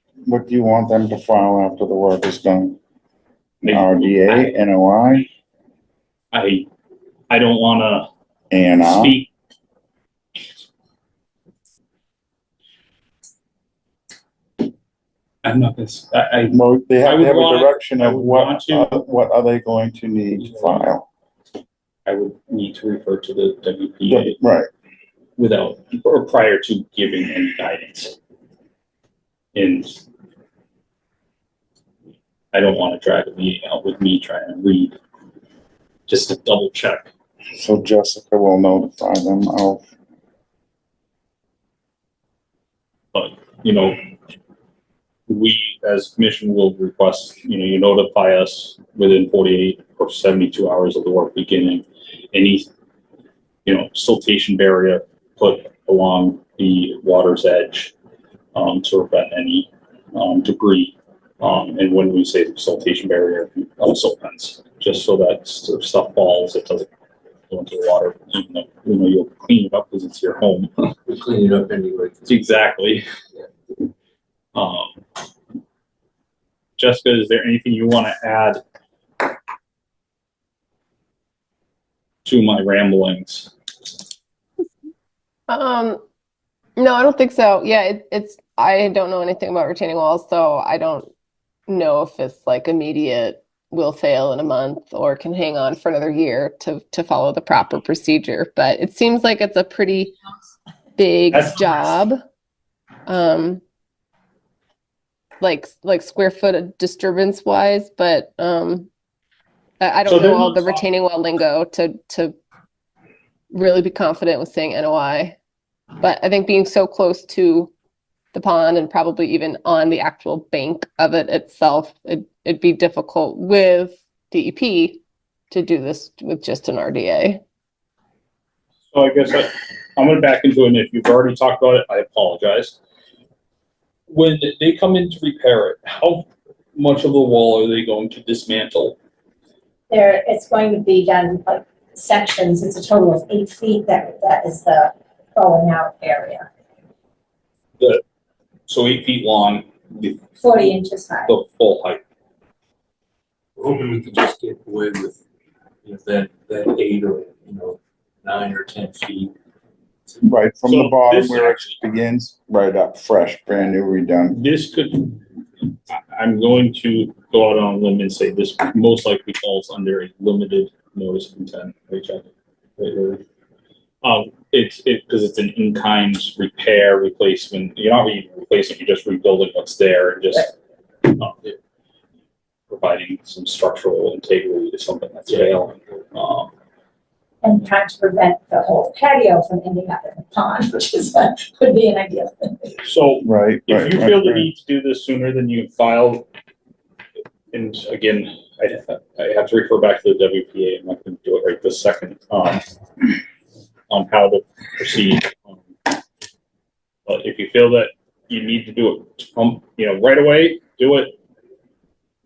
want them to file after the work is done? RDA, NOI, I don't wanna A&R? speak. I'm not gonna, Well, they I have would to have a want- direction I of would want to- what are they going to need to file? I would need to refer to the WPA Right, without, or prior to giving any guidance. And I don't wanna drag a meeting out with me trying to read, just to double check. so Jessica will notify them of, But, we as commission will request, you notify us within 48 or 72 hours of the work beginning. Any, siltation barrier put along the water's edge, to prevent any, debris. And when we say siltation barrier, silt fence, just so that stuff falls, it doesn't go into the water, even though, you'll clean it up because it's your home. We clean it up anyway. Exactly. Jessica, is there anything you want to add to my ramblings? No, I don't think so. Yeah, I don't know anything about retaining walls, so I don't know if it's like immediate will fail in a month or can hang on for another year to follow the proper procedure. But it seems like it's a pretty big That's- job. Like square foot disturbance wise, but I So don't they're know all not the talking- retaining wall lingo to really be confident with saying NOI. But I think being so close to the pond and probably even on the actual bank of it itself, it'd be difficult with DEP to do this with just an RDA. So I guess I'm going to back into it, and if you've already talked about it, I apologize. When they come in to repair it, how much of the wall are they going to dismantle? It's going to be done like sections. It's a total of 8 feet. That is the falling out area, So 8 feet long, the 40 inches high. full height. We're hoping we can just get away with, that 8 or, 9 or 10 feet. right from So the bottom this where it actually- begins, right up, fresh, brand new, redone. This I'm going to go out on a limb and say this most likely falls under a limited notice of intent, right, Chuck? Right. Because it's an in-kind repair, replacement. You're not really replacing, you're just rebuilding what's there and just providing some structural integrity to something that's failing. And trying to prevent the whole patio from ending up in the pond, which is would be an ideal thing. So Right, if right, you right, feel the right. need to do this sooner than you filed, and again, I have to refer back to the WPA, I'm not gonna do it right this second. on how to proceed. But if you feel that you need to do it, right away, do it.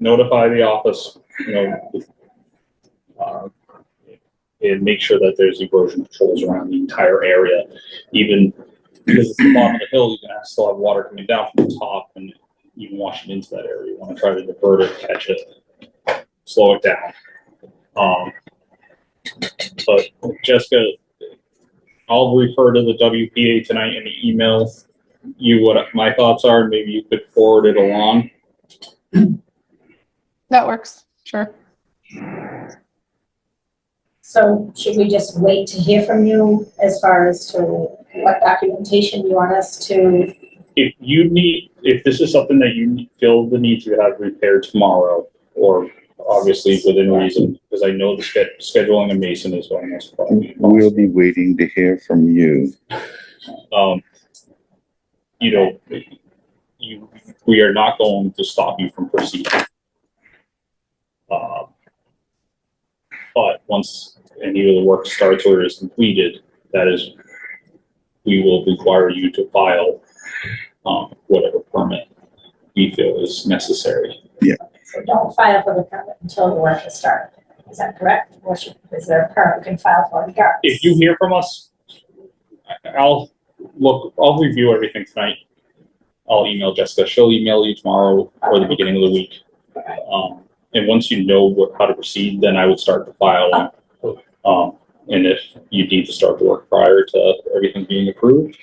Notify the office, and make sure that there's erosion controls around the entire area. Even because it's the bottom of the hill, you can still have water coming down from the top and even washing into that area. You want to try to divert it, catch it, slow it down. But Jessica, I'll refer to the WPA tonight in the email you what my thoughts are, and maybe you could forward it along. That works. Sure. So should we just wait to hear from you as far as to what documentation you want us to? If this is something that you feel the need to have repaired tomorrow, or obviously within reason, because I know the scheduling of Mason is one of those problems. We'll be waiting to hear from you. We are not going to stop you from proceeding. But once any of the work starts or is completed, we will require you to file whatever permit we feel is necessary. So don't file for the permit until the work is started. Is that correct? Or is there a permit you can file for regardless? If you hear from us, I'll review everything tonight. I'll email Jessica. She'll email you tomorrow or the beginning of the week. And once you know how to proceed, then I would start the file. And if you need to start the work prior to everything being approved,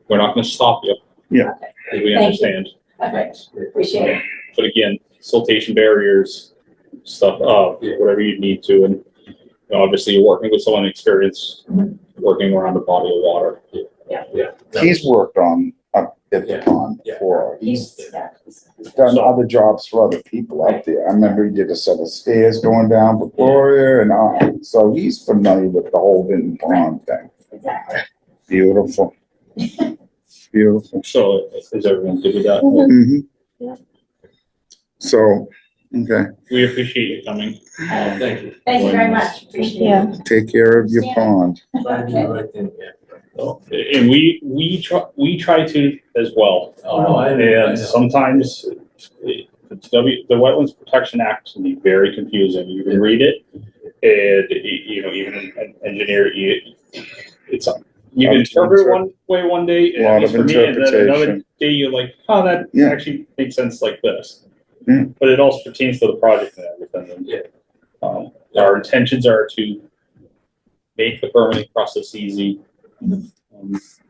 we're not going to stop you. Yeah. We Thank you. understand. Okay, appreciate it. But again, siltation barriers, stuff, whatever you need to. And obviously you're working with someone experienced, working around a body of water. He's worked on up at the pond Yeah. before. He's Yeah. done other jobs for other people out there. I remember he did a set of stairs going down before here and on. So he's familiar with the whole Vinton Pond thing. Exactly. Beautiful. Beautiful. So is everyone good with that? Mhm. Yeah. So, okay, We appreciate you coming. Thank you. Thank you very much. Appreciate it. Yeah. take care of your pond. Okay. Right then, yeah. And we try to as well. Oh, no, I know. And sometimes the Wetlands Protection Act can be very confusing. You can read it and, even an engineer, it's, you can interpret it one way one day, Lot at least of for me, and then another interpretation. day you're like, oh, that Yeah. actually makes sense like this. Yeah. But it also pertains to the project and everything. And, Yeah. our intentions are to make the permitting process easy,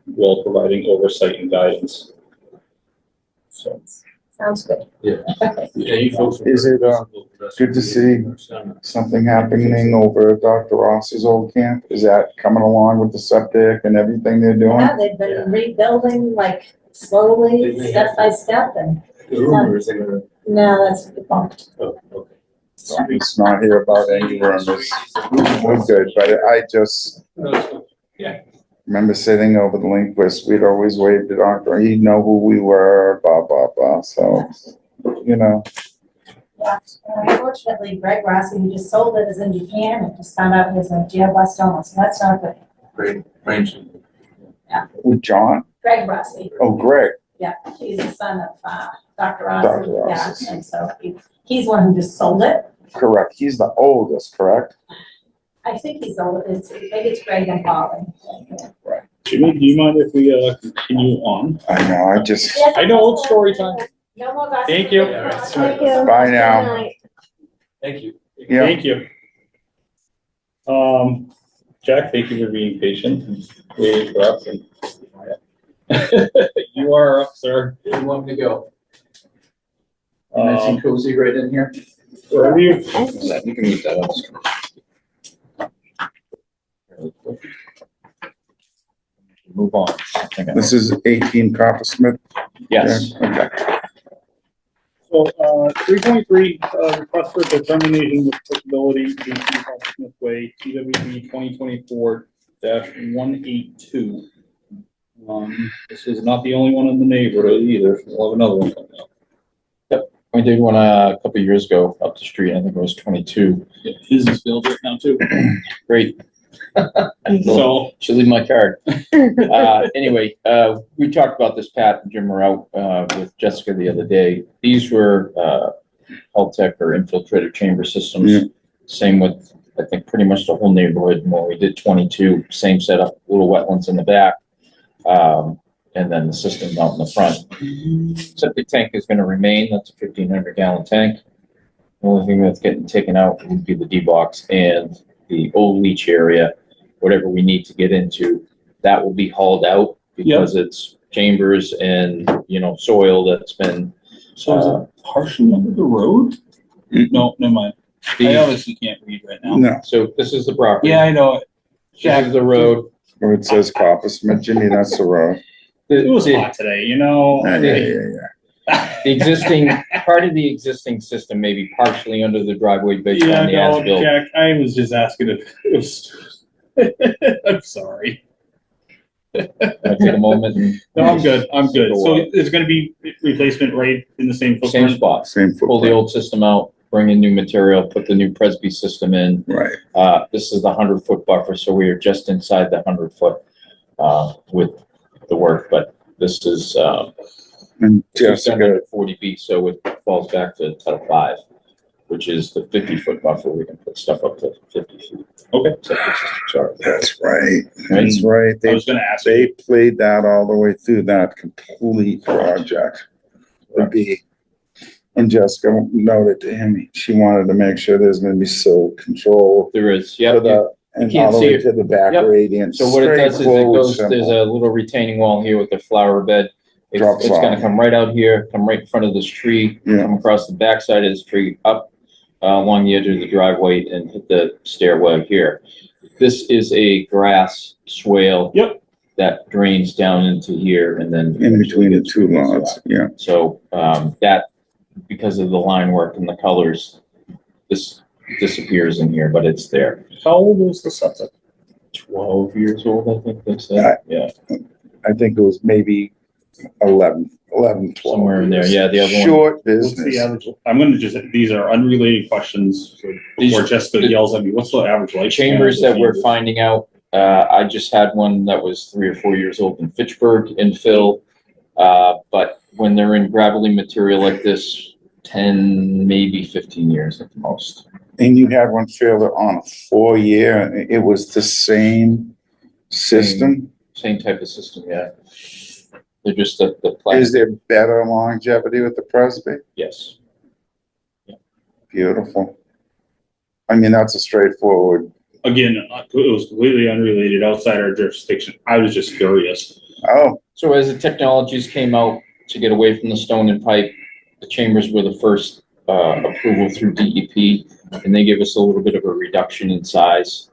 while providing oversight and guidance. So, Sounds good. Yeah. Okay. Yeah, you folks. Is it, good to see something happening over at Dr. Ross's old camp? Is that coming along with the septic and everything they're doing? Yeah, they've been rebuilding like slowly, step by step, and The rumor is they're gonna. no, that's debunked. Oh, okay. Let's not hear about any rumors. We're good, but I just No, it's good. Yeah. remember sitting over the Lindquist, we'd always wave to Doctor, he'd know who we were, blah, blah, blah, so, Yeah, unfortunately, Greg Rossi, who just sold it, is in Japan and just found out he has a glioblastoma, so that's not good. Great, range. with John, Greg Rossi, oh, Greg, yeah, he's the son of, Dr. Rossi, Dr. yeah, Rossi. and so he's one who just sold it. correct, he's the oldest, correct? I think he's old, maybe it's Greg and Paul. Jimmy, do you mind if we continue on? I know, I just, I know, it's story time. No more gossip. Thank you. Thank you. Bye now. Good night. Thank you. yeah, Thank you. Jack, thank you for being patient and waiting for us. And you are up, sir. Where do you want me to go? Nice and cozy right in here? Wherever you, You can move that up. Move on. this is 18 Coppersmith. Yes. Okay. so, 3.3, request for determination of applicability, 18 Smith Way, TWB 2024-182. This is not the only one in the neighborhood either. We'll have another one coming up. We did one a couple of years ago up the street. I think it was 22. His is filled right now too. Great. So, She'll leave my card. Anyway, we talked about this, Pat and Jim were out, with Jessica the other day. These were, Tech or infiltrator chamber Yeah. systems. Same with, I think, pretty much the whole neighborhood. When we did 22, same setup, little wetlands in the back. And then the system out in the front. Septic tank is gonna remain. That's a 1,500-gallon tank. The only thing that's getting taken out would be the D-box and the old leach area, whatever we need to get into, that will be hauled out because it's chambers and, soil that's been, so is it partially under the road? No, never mind. I obviously can't read right now. No, so this is the property. Yeah, I know it. This is the road. where it says Copper Smith, Jimmy, that's the road. It was The hot today, you know? the existing, part of the existing system may be partially under the driveway based Yeah, on the no, as-built. Jack, I was just asking if it was, I'm sorry. Wanna take a moment and. No, I'm good, I'm good. Take a So walk. it's gonna be replacement right in the same Same footprint? spot. Same Pull the footprint, old system out, bring in new material, put the new Presby system in. right. This is the 100-foot buffer, so we are just inside the 100-foot, with the work, but this is, And Jessica, 40B, so it falls back to Title 5, which is the 50-foot buffer. We can put stuff up to 50 feet. Okay. Septic system, sorry. that's right, Right? that's right. I They, was gonna ask they you, played that all the way through that complete project. Would be, and Jessica noted to him, she wanted to make sure there's gonna be silt control. There is, For yeah. the, and can't all the see way it. to the back Yep. radiant. So what it does is it straightforward, goes, there's simple. a little retaining wall here with the flower bed. Drops It's gonna off. come right out here, come right in front of this tree, Yeah. come across the backside of this tree, up along the edge of the driveway and hit the stairwell here. This is a grass swale. Yep. That drains down into here and then. In between the two lots, yeah. So, that, because of the line work and the colors, this disappears in here, but it's there. how old was the septic? 12 years old, I think they said, yeah, I think it was maybe 11, 12. somewhere in there, years. yeah, the other one. Short What's the business. average, I'm gonna just, these are unrelated questions, so before These- Jessica yells at me, what's the average The lifespan? chambers of the that we're chambers? finding out, I just had one that was 3 or 4 years old in Fitchburg infill. But when they're in gravelly material like this, 10, maybe 15 years at the most. And you had one failure on a 4-year, and it was the same system. Same type of system, yeah. They're just the Is plastic, there better longevity with the Presby? yes. Beautiful. I mean, that's a straightforward, Again, it was completely unrelated outside our jurisdiction. I was just curious. oh, So as the technologies came out to get away from the stone and pipe, the chambers were the first approval through DEP, and they gave us a little bit of a reduction in size.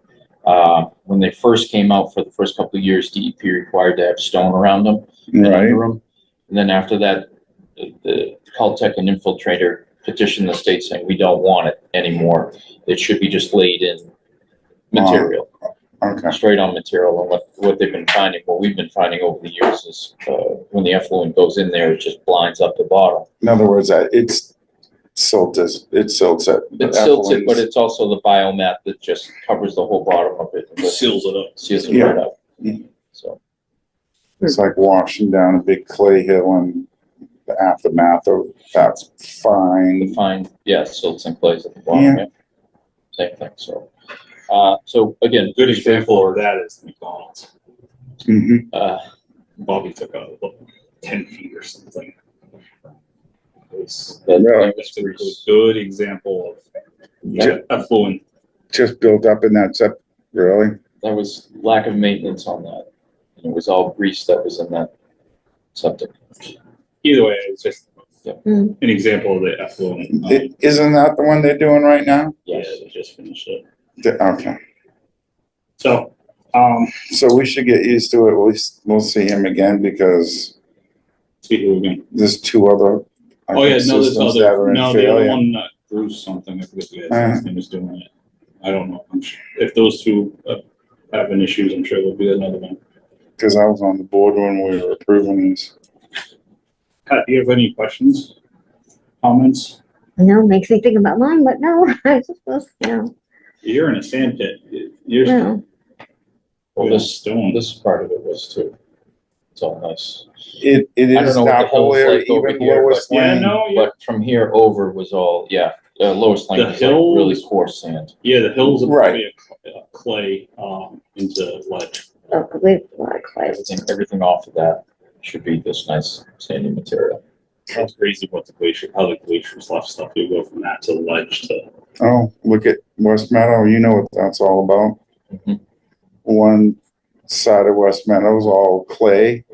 When they first came out for the first couple of years, DEP required to have stone around them. And right. under 'em. And then after that, the Caltech and Infiltrator petitioned the state saying, we don't want it anymore. It should be just laid in material. Okay, Straight on material. And what they've been finding, what we've been finding over the years is, when the effluent goes in there, it just blinds up the bottom. in other words, it's silted, it silts it. It silts it, but it's also the biomat that just covers the whole bottom of it. and Seals it up. Seals it Yeah. right up. Yeah. So, It's like washing down a big clay hill and the aftermath of that's the fine. fine, yeah, silts and clays at the bottom, Yeah. yeah. Same thing, so. So again, Good example of that is McDonald's. Mhm. Bobby took out 10 feet or something. that- Really? That's a good example of effluent. Just built up in that set, really? There was lack of maintenance on that. And it was all grease that was in that septic. Either way, it's just Yeah. an example of the effluent. Isn't that the one they're doing right now? Yeah, Yes. they just finished it. Okay, So, so we should get used to it, we'll see him again because see who again. there's 2 other. I Oh, yeah, think, no, there's systems that other, are in no, the other failure. one, Bruce something, I forget the guy's name is doing it. I don't know. I'm sure, if those two having issues, I'm sure there'll be another one. Cause I was on the board when we were approving these. Pat, do you have any questions, comments? No, makes me think about mine, but no, I just was, You're in a sand pit. You're, no. Well, this, Stone. this part of it was too. It's all nice. It I don't is know what that the whole hill's area, like over even here, Lois but- Yeah, Lane. no, yeah, But from here over was all, yeah, Lois Lane The was like really hills- coarse sand. yeah, the hills are Right. probably a clay, into ledge. Oh, we like clay. Everything off of that should be this nice sandy material. That's crazy what the glacier, how the glaciers left stuff. You go from that to ledge to, Oh, look at West Meadow, you know what that's all about. Mhm. One side of West Meadow was all clay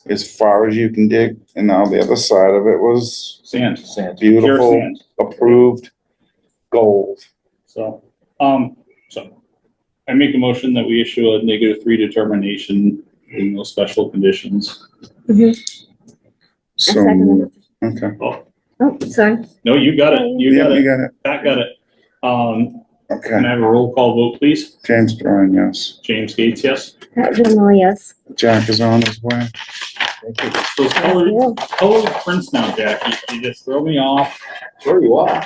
as far as you can dig, and now the other side of it was sand, Sand. pure beautiful, sand. approved gold. So I make a motion that we issue a -3 determination with no special conditions. So, second okay. Oh, sorry. No, you got it. You Yeah, got you it. got it. Pat got it. Can I Okay. have a roll call vote, please? James Duran, yes. James Gates, yes. Pat Gilmore, yes. Jack is on his way. So color prints now, Jackie. You just throw me off. Where you are?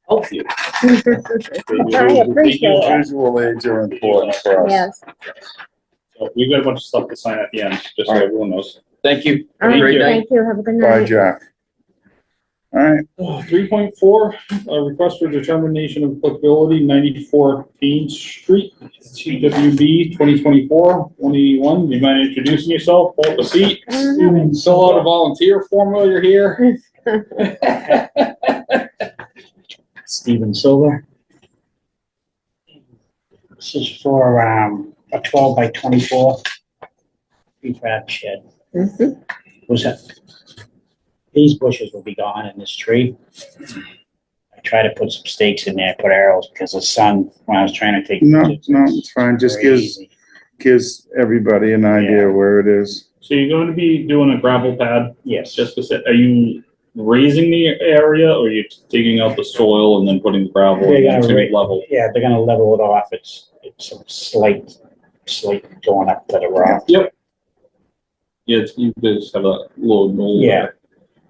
Help you. I appreciate it. Visual aids are important for us. Yes. So we've got a bunch of stuff to sign at the end, just so All right. everyone knows. Thank you. All Thank right, you. thank you. Have a good Bye, night. Jack. All right, 3.4, request for determination of applicability, 94 Payne Street, TWB 2024-181. Do you mind introducing yourself? Pull up a seat. Fill out a volunteer form while you're here. Steven Silver. This is for, a 12 by 24 prefab shed. Mhm. Was that? These bushes will be gone in this tree. I tried to put some stakes in there, put arrows, because the sun, when I was trying to take. no, pictures, no, it's fine. Just crazy. gives everybody an idea where it is. So you're going to be doing a gravel pad, Yes, just to say, are you raising the area or are you digging out the soil and then putting the gravel They're and then gonna it's level? yeah, they're gonna level it off. It's a slight going up to the rock. Yep. Yeah, you guys have a little knoll Yeah. there.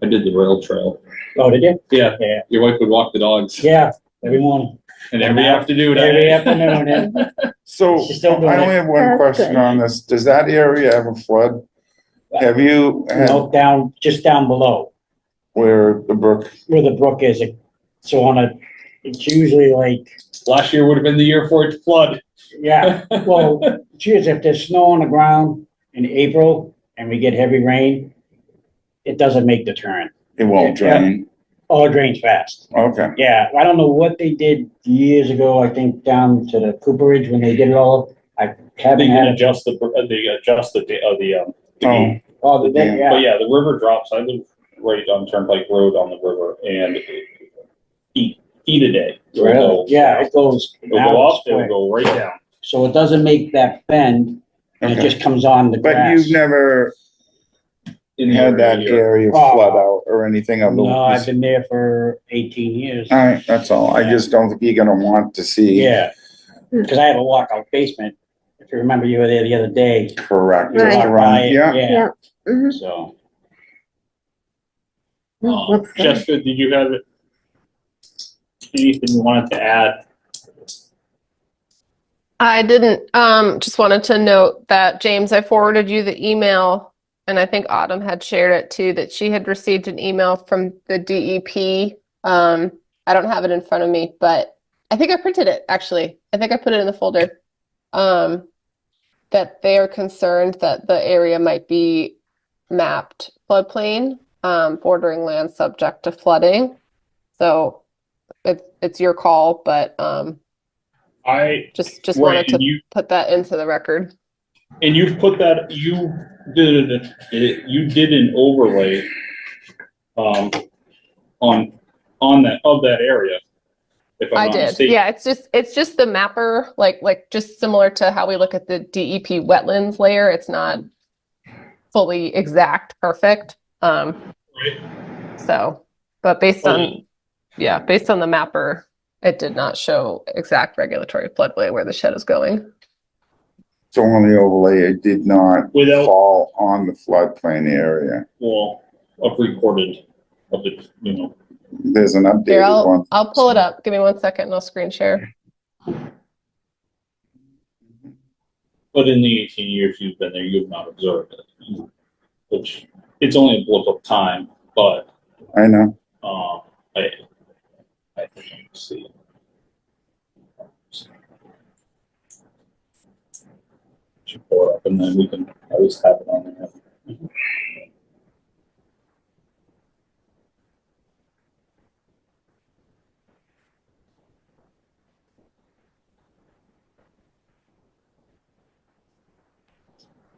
I did the rail trail. Oh, did you? Yeah, Yeah, your wife would walk the dogs yeah, every morning, and every afternoon. every afternoon, yeah. So She's still doing I only have one That's question good. on this. Does that area ever flood? Have you had No, just down below. where the brook, Where the brook is, so it's usually like, Last year would have been the year for it to flood. yeah, well, geez, if there's snow on the ground in April and we get heavy rain, it doesn't make the turn. it won't Yeah. drain? Oh, it drains fast. Okay, Yeah, I don't know what they did years ago, I think down to the Cooperage when they did it all. I They haven't can had, adjust the oh, oh, they, Yeah. but yeah, yeah, the river drops. I live right on Turnpike Road on the river and feet a day. It'll really, go- yeah, it goes. It'll go up, it'll go right down. So it doesn't make that bend, and it okay. just comes on the But grass. you've never In the had that area. area flood out or anything of the? No, I've been there for 18 years. All right, that's all. I just don't think you're gonna want to see. Yeah, because I have a walkout basement. If you remember, you were there the other day. Correct. Right. Just around, yeah. Yeah. Mhm. So, Looks good. Jessica, did you have anything you wanted to add? I didn't, just wanted to note that, James, I forwarded you the email, and I think Autumn had shared it too, that she had received an email from the DEP. I don't have it in front of me, but I think I printed it, actually. I think I put it in the folder. That they are concerned that the area might be mapped floodplain, bordering land subject to flooding. So it's your call, but, I, just right, wanted to and you, put that into the record. and you put that, you did an overlay, on that, of that area. If I I'm not did. mistaken. Yeah, it's just the mapper, like just similar to how we look at the DEP wetlands layer. It's not fully exact, perfect. Right. So, but based on the mapper, it did not show exact regulatory floodway where the shed is going. So on the overlay, it did not Without- fall on the floodplain area. Well, of recorded, of the, There's an Here, updated one. I'll pull it up. Give me 1 second and I'll screen share. But in the 18 years you've been there, you've not observed it, which, it's only a blip of time, but, I know. I think you see. Should pull it up and then we can always have it on there.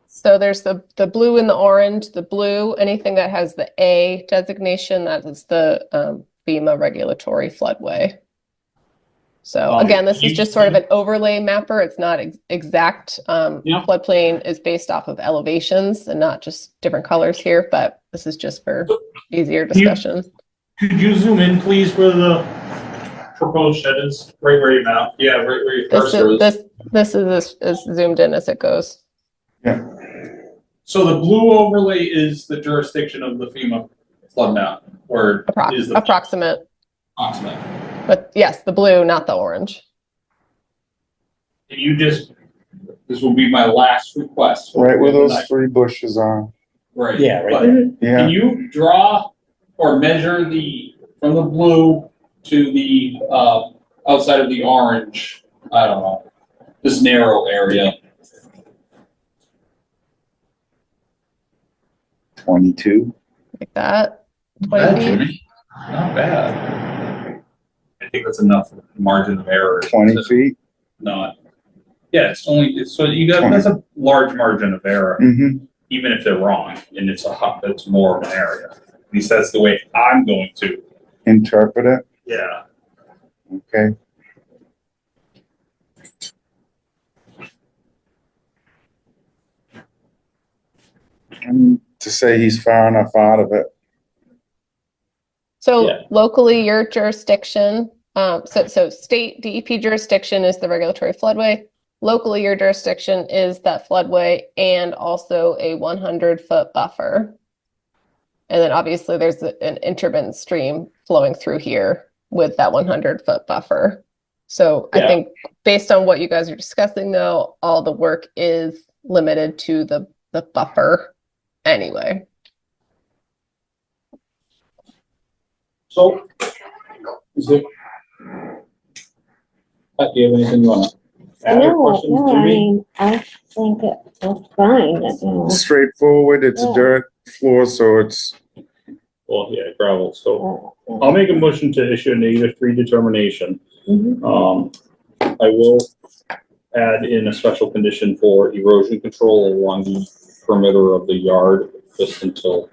So there's the blue and the orange. The blue, anything that has the A designation, that is the FEMA regulatory floodway. So again, this is just sort of an overlay mapper. It's not exact. Yeah. Floodplain is based off of elevations and not just different colors here, but this is just for easier discussion. Could you zoom in, please, where the proposed shed is? Right where you now? Yeah, right where your cursor is. This is as zoomed in as it goes. Yeah. So the blue overlay is the jurisdiction of the FEMA flood map, or is the Approximate, approximate? but yes, the blue, not the orange. And you just, this will be my last request. Right where those 3 bushes are. Right. Yeah, right But there. Yeah. can you draw or measure from the blue to the, outside of the orange, I don't know, this narrow area? 22. Like that. Not 20 bad, feet. Jimmy. Not bad. I think that's enough margin of error. 20 to feet. Not. Yeah, so you got, 20. that's a large margin of error, Mm-hmm. even if they're wrong, and it's more of an area. At least that's the way I'm going to, Interpret it. yeah. Okay. And to say he's far enough out of it. So Yeah. locally, your jurisdiction, so state DEP jurisdiction is the regulatory floodway. Locally, your jurisdiction is that floodway and also a 100-foot buffer. And then obviously there's an intermittent stream flowing through here with that 100-foot buffer. So I Yeah. think based on what you guys are discussing though, all the work is limited to the buffer anyway. So, is it? Do you have anything you wanna add or No, questions, no, I Jimmy? mean, I think it's fine, you know. Straightforward. It's a Yeah. dirt floor, so it's Well, yeah, gravel, so Yeah. I'll make a motion to issue a -3 determination. Mhm. I will add in a special condition for erosion control along the perimeter of the yard, just until,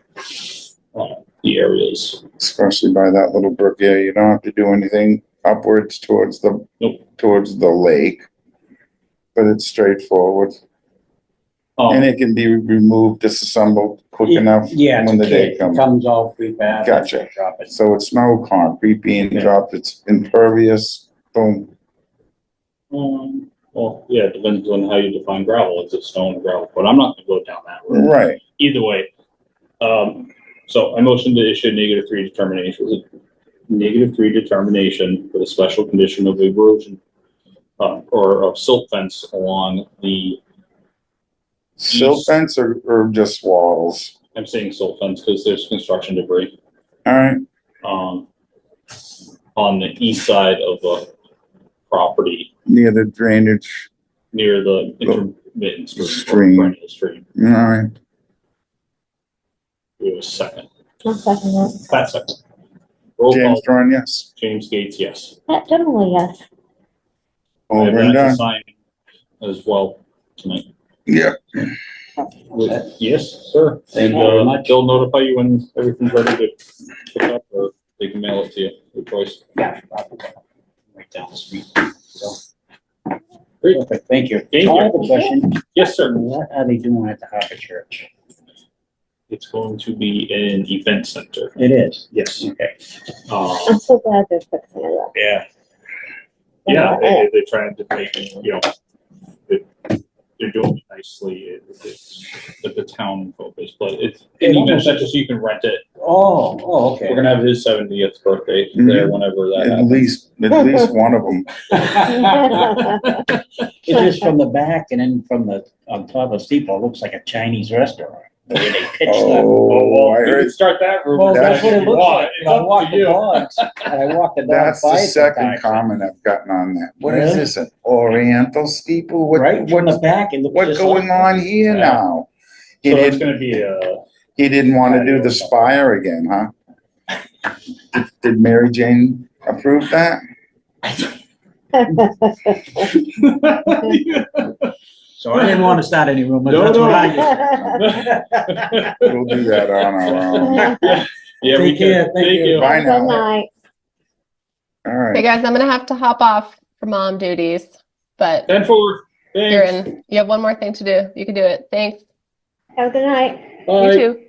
the areas. especially by that little brook area. You don't have to do anything upwards towards the Nope. towards the lake. But it's straightforward. And it can be removed, disassembled quick enough Yeah, when the day it comes. comes all pre-fab. Gotcha. Drop it. So it's no concrete being Yeah. dropped, it's impervious, boom. Well, yeah, it depends on how you define gravel, it's a stone or gravel, but I'm not gonna go down that road. Right, Either way, so I motion to issue a -3 determination, was it -3 determination with a special condition of erosion, or of silt fence along the, silt fence or just walls? I'm saying silt fence because there's construction debris, Alright, on the east side of the property near the drainage, near the intermittent Stream. perennial stream. alright, We have a second. I'll second that. Pat second. Roll James call, Dorn, yes, James Gates, yes. Pat Dunaway, yes. I have over and that to done, sign as well tonight. yeah, Yes, sir. Thank And, you very much. they'll notify you when everything's ready to pick up, or they can mail it to you, your choice. Yeah. Right down the street. So, Great. perfect, thank you. Thank So I you. have a question. Yes, sir. What are they doing at the Harvard Church? It's going to be an event center. It is. Yes. Okay. I'm so glad they're fixing it up. Yeah. Yeah, they tried to make, you know, it they're doing it nicely. It's like the town focus, but it's in East Manchester, so you can rent it. Oh, We're gonna have his 70th birthday there whenever that At happens. least one of them. It's just from the back and then from the, on top of the steeple, it looks like a Chinese restaurant. The way they pitch that. Oh, I We heard can start that rumor. Well, that's what it looks like. It's I up walk to the you. dogs, and I walk the dogs that's by the it second sometimes. comment I've gotten on that. What is Really? this, an Oriental steeple? Right from the back, it looks What's just going like. on here Yeah. now? He So it's didn't, gonna be he didn't want to do the spire again, huh? Did Mary Jane approve that? So I didn't want to start any rumors. No, That's no. what I just. We'll do that on our own. Yeah, we Take care, can. thank Thank you. you. Bye Good now. night. All Hey right. guys, I'm gonna have to hop off for mom duties, but 10 forward. you're Thanks. in. You have one more thing to do. You can do it. Thanks. Have a good night. You Bye. too.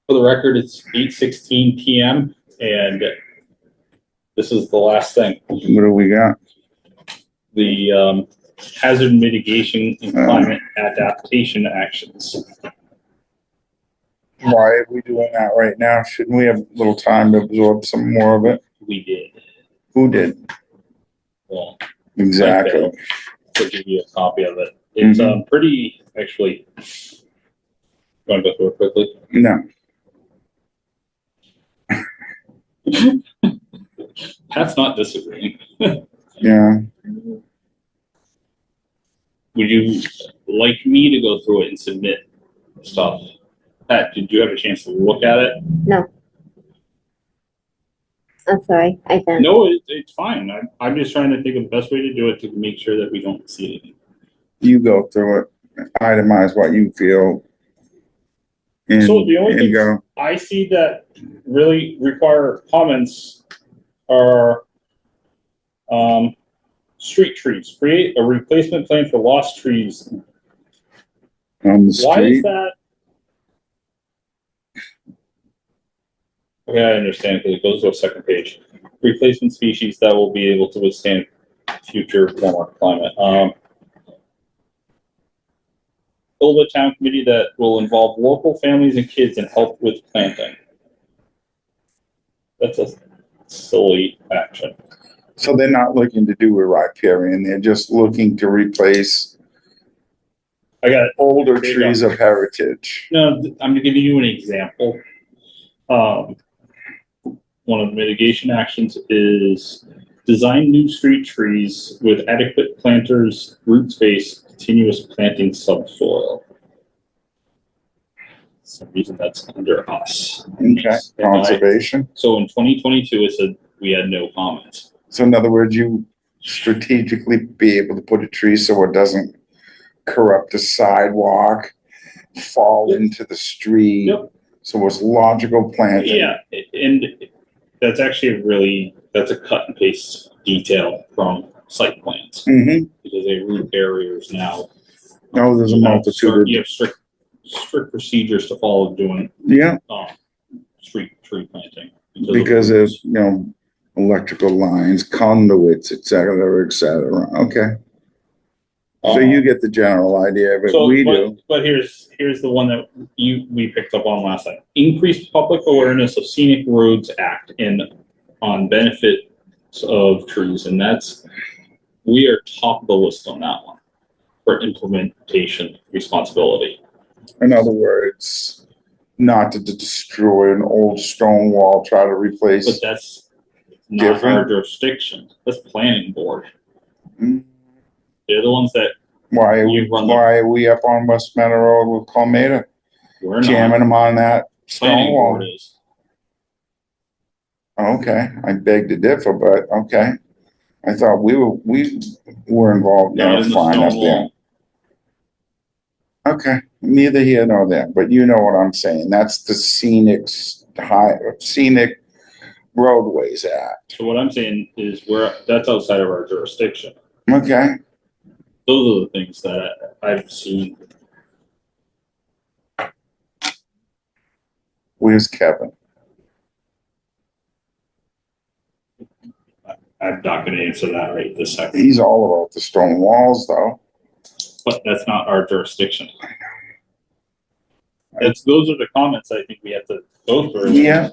For the record, it's 8:16 PM and this is the last thing. What do we got? The hazard mitigation and climate adaptation actions. Why are we doing that right now? Shouldn't we have a little time to absorb some more of it? We did. Who did? Well, Exactly. I'll give you a copy of it. It's pretty, actually. Want to go through it quickly? No. Pat's not disagreeing. Yeah. Would you like me to go through it and submit stuff? Pat, did you have a chance to look at it? I'm sorry, I didn't. No, it's fine. I'm just trying to think of the best way to do it to make sure that we don't see anything. You go through it, itemize what you feel. And, So the only and thing go, I see that really require comments are street trees. Create a replacement plan for lost trees. on the Why is street. that? Okay, I understand, because it goes to a second page. Replacement species that will be able to withstand future warmer climate. Build a town committee that will involve local families and kids and help with planting. That's a silly action. So they're not looking to do a riparian, they're just looking to replace I got it. older There you go. trees of heritage. No, I'm giving you an example. One of the mitigation actions is design new street trees with adequate planters, root space, continuous planting subsoil. For some reason that's under us. Okay, conservation. So in 2022, it said we had no comments. So in other words, you strategically be able to put a tree so it doesn't corrupt the sidewalk, fall into the street. Yep. So it's logical planting. Yeah, and that's actually that's a cut and paste detail from site plans Mm-hmm. because they root barriers now. No, there's a You have multitude of, You have strict procedures to follow doing, yeah, street tree planting. because of, roots. you know, electrical lines, conduits, et cetera, et cetera. Okay. So you get the general idea of it. So, We but- do. But here's the one that we picked up on last time. Increased public awareness of Scenic Roads Act and on benefits of trees, and we are top of the list on that one for implementation responsibility. In other words, not to destroy an old stone wall, try to But replace. that's not our Different. jurisdiction. That's planning board. Mm. They're the ones that Why why are we up on West Meadow Road with Palmeda, we're jamming not. them on that stone Planning board wall? is. Okay, I beg to differ, but okay. I thought we were involved in Not a in the fine up stone there. wall. Okay, neither here nor there, but you know what I'm saying. That's the Scenic Roadways Act. So what I'm saying is that's outside of our jurisdiction. Okay, Those are the things that I've seen. where's Kevin? I'm not gonna answer that right this second, He's all about the stone walls though. but that's not our jurisdiction. Those are the comments I think we have to go through. Yeah.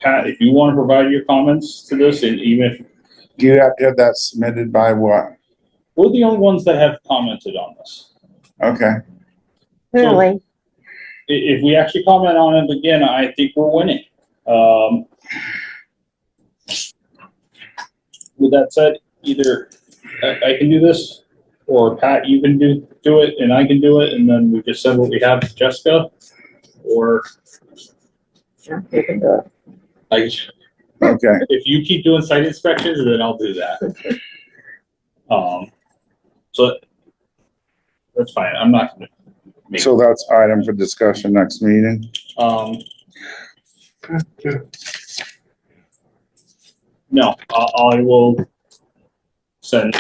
Pat, if you wanna provide your comments to this, and even if, Do you have to have that submitted by what? we're the only ones that have commented on this. Okay, Really, If we actually comment on it again, I think we're winning. With that said, either I can do this, or Pat, you can do it, and I can do it, and then we just send what we have to Jessica, or yeah, you can do it. okay. if you keep doing site inspections, then I'll do that. So that's fine. I'm not gonna make. So that's item for discussion next meeting. No, I will send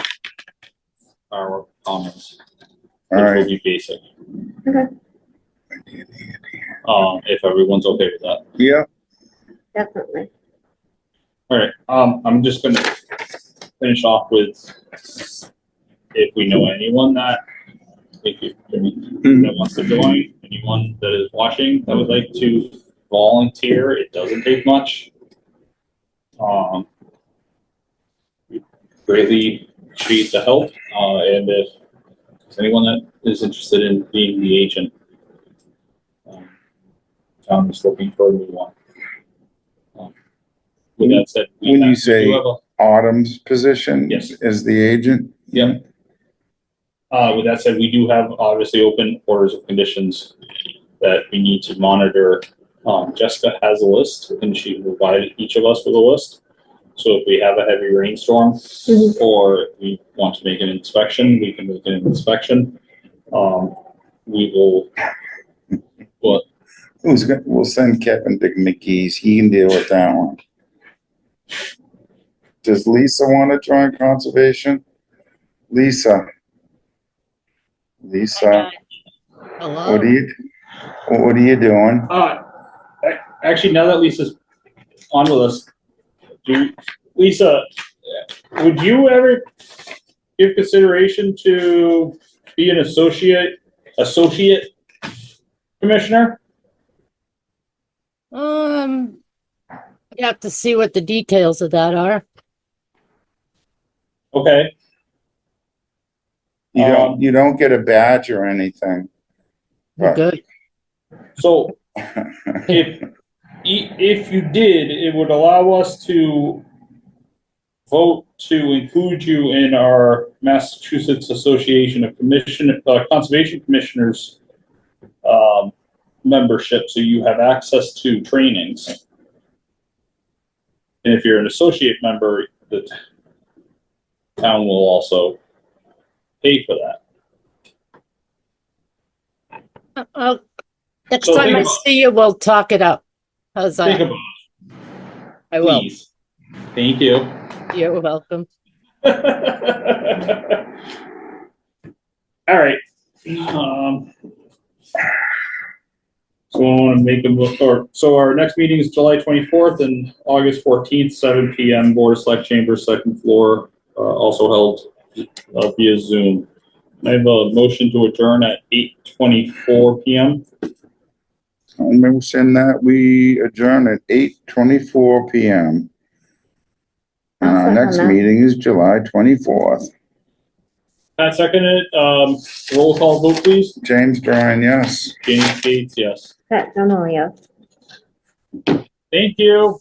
our comments, All which will right, be basic. Okay. If everyone's okay with that. yeah, Definitely. All right, I'm just gonna finish off with if we know anyone that that wants to join, anyone that is watching that would like to volunteer, it doesn't take much. We greatly appreciate the help, and if there's anyone that is interested in being the agent, Tom is looking for a new one. With that said, When you we say- do have a- Autumn's position Yes. is the agent. Yeah. With that said, we do have obviously open orders of conditions that we need to monitor. Jessica has a list, and she provided each of us with a list. So if we have a heavy rainstorm, Mhm. or we want to make an inspection, we can make an inspection. We will, We'll send Kevin to McGee's. He can deal with that one. Does Lisa want to join conservation? Lisa? Lisa, what are you doing? actually, now that Lisa's on with us, Lisa, would you ever give consideration to be an associate commissioner? You have to see what the details of that are. Okay, You don't get a badge or anything. Right. Good. so if you did, it would allow us to vote to include you in our Massachusetts Association of Conservation Commissioners membership, so you have access to trainings. And if you're an associate member, the town will also pay for that. Next So time think I about see you, we'll talk it up. How's Think that? about I it, will. please. Thank you. You're welcome. All right. So I want to make so our next meeting is July 24th and August 14th, 7 PM, Board of Select Chambers, second floor, also held via Zoom. I have a motion to adjourn at 8:24 PM. I'll motion that we adjourn at 8:24 PM. And I'll our second next that. meeting is July 24th. Pat seconded it. Roll call vote, please. James Bryan, yes. James Gates, yes. Pat Donnelly, yes. Thank you.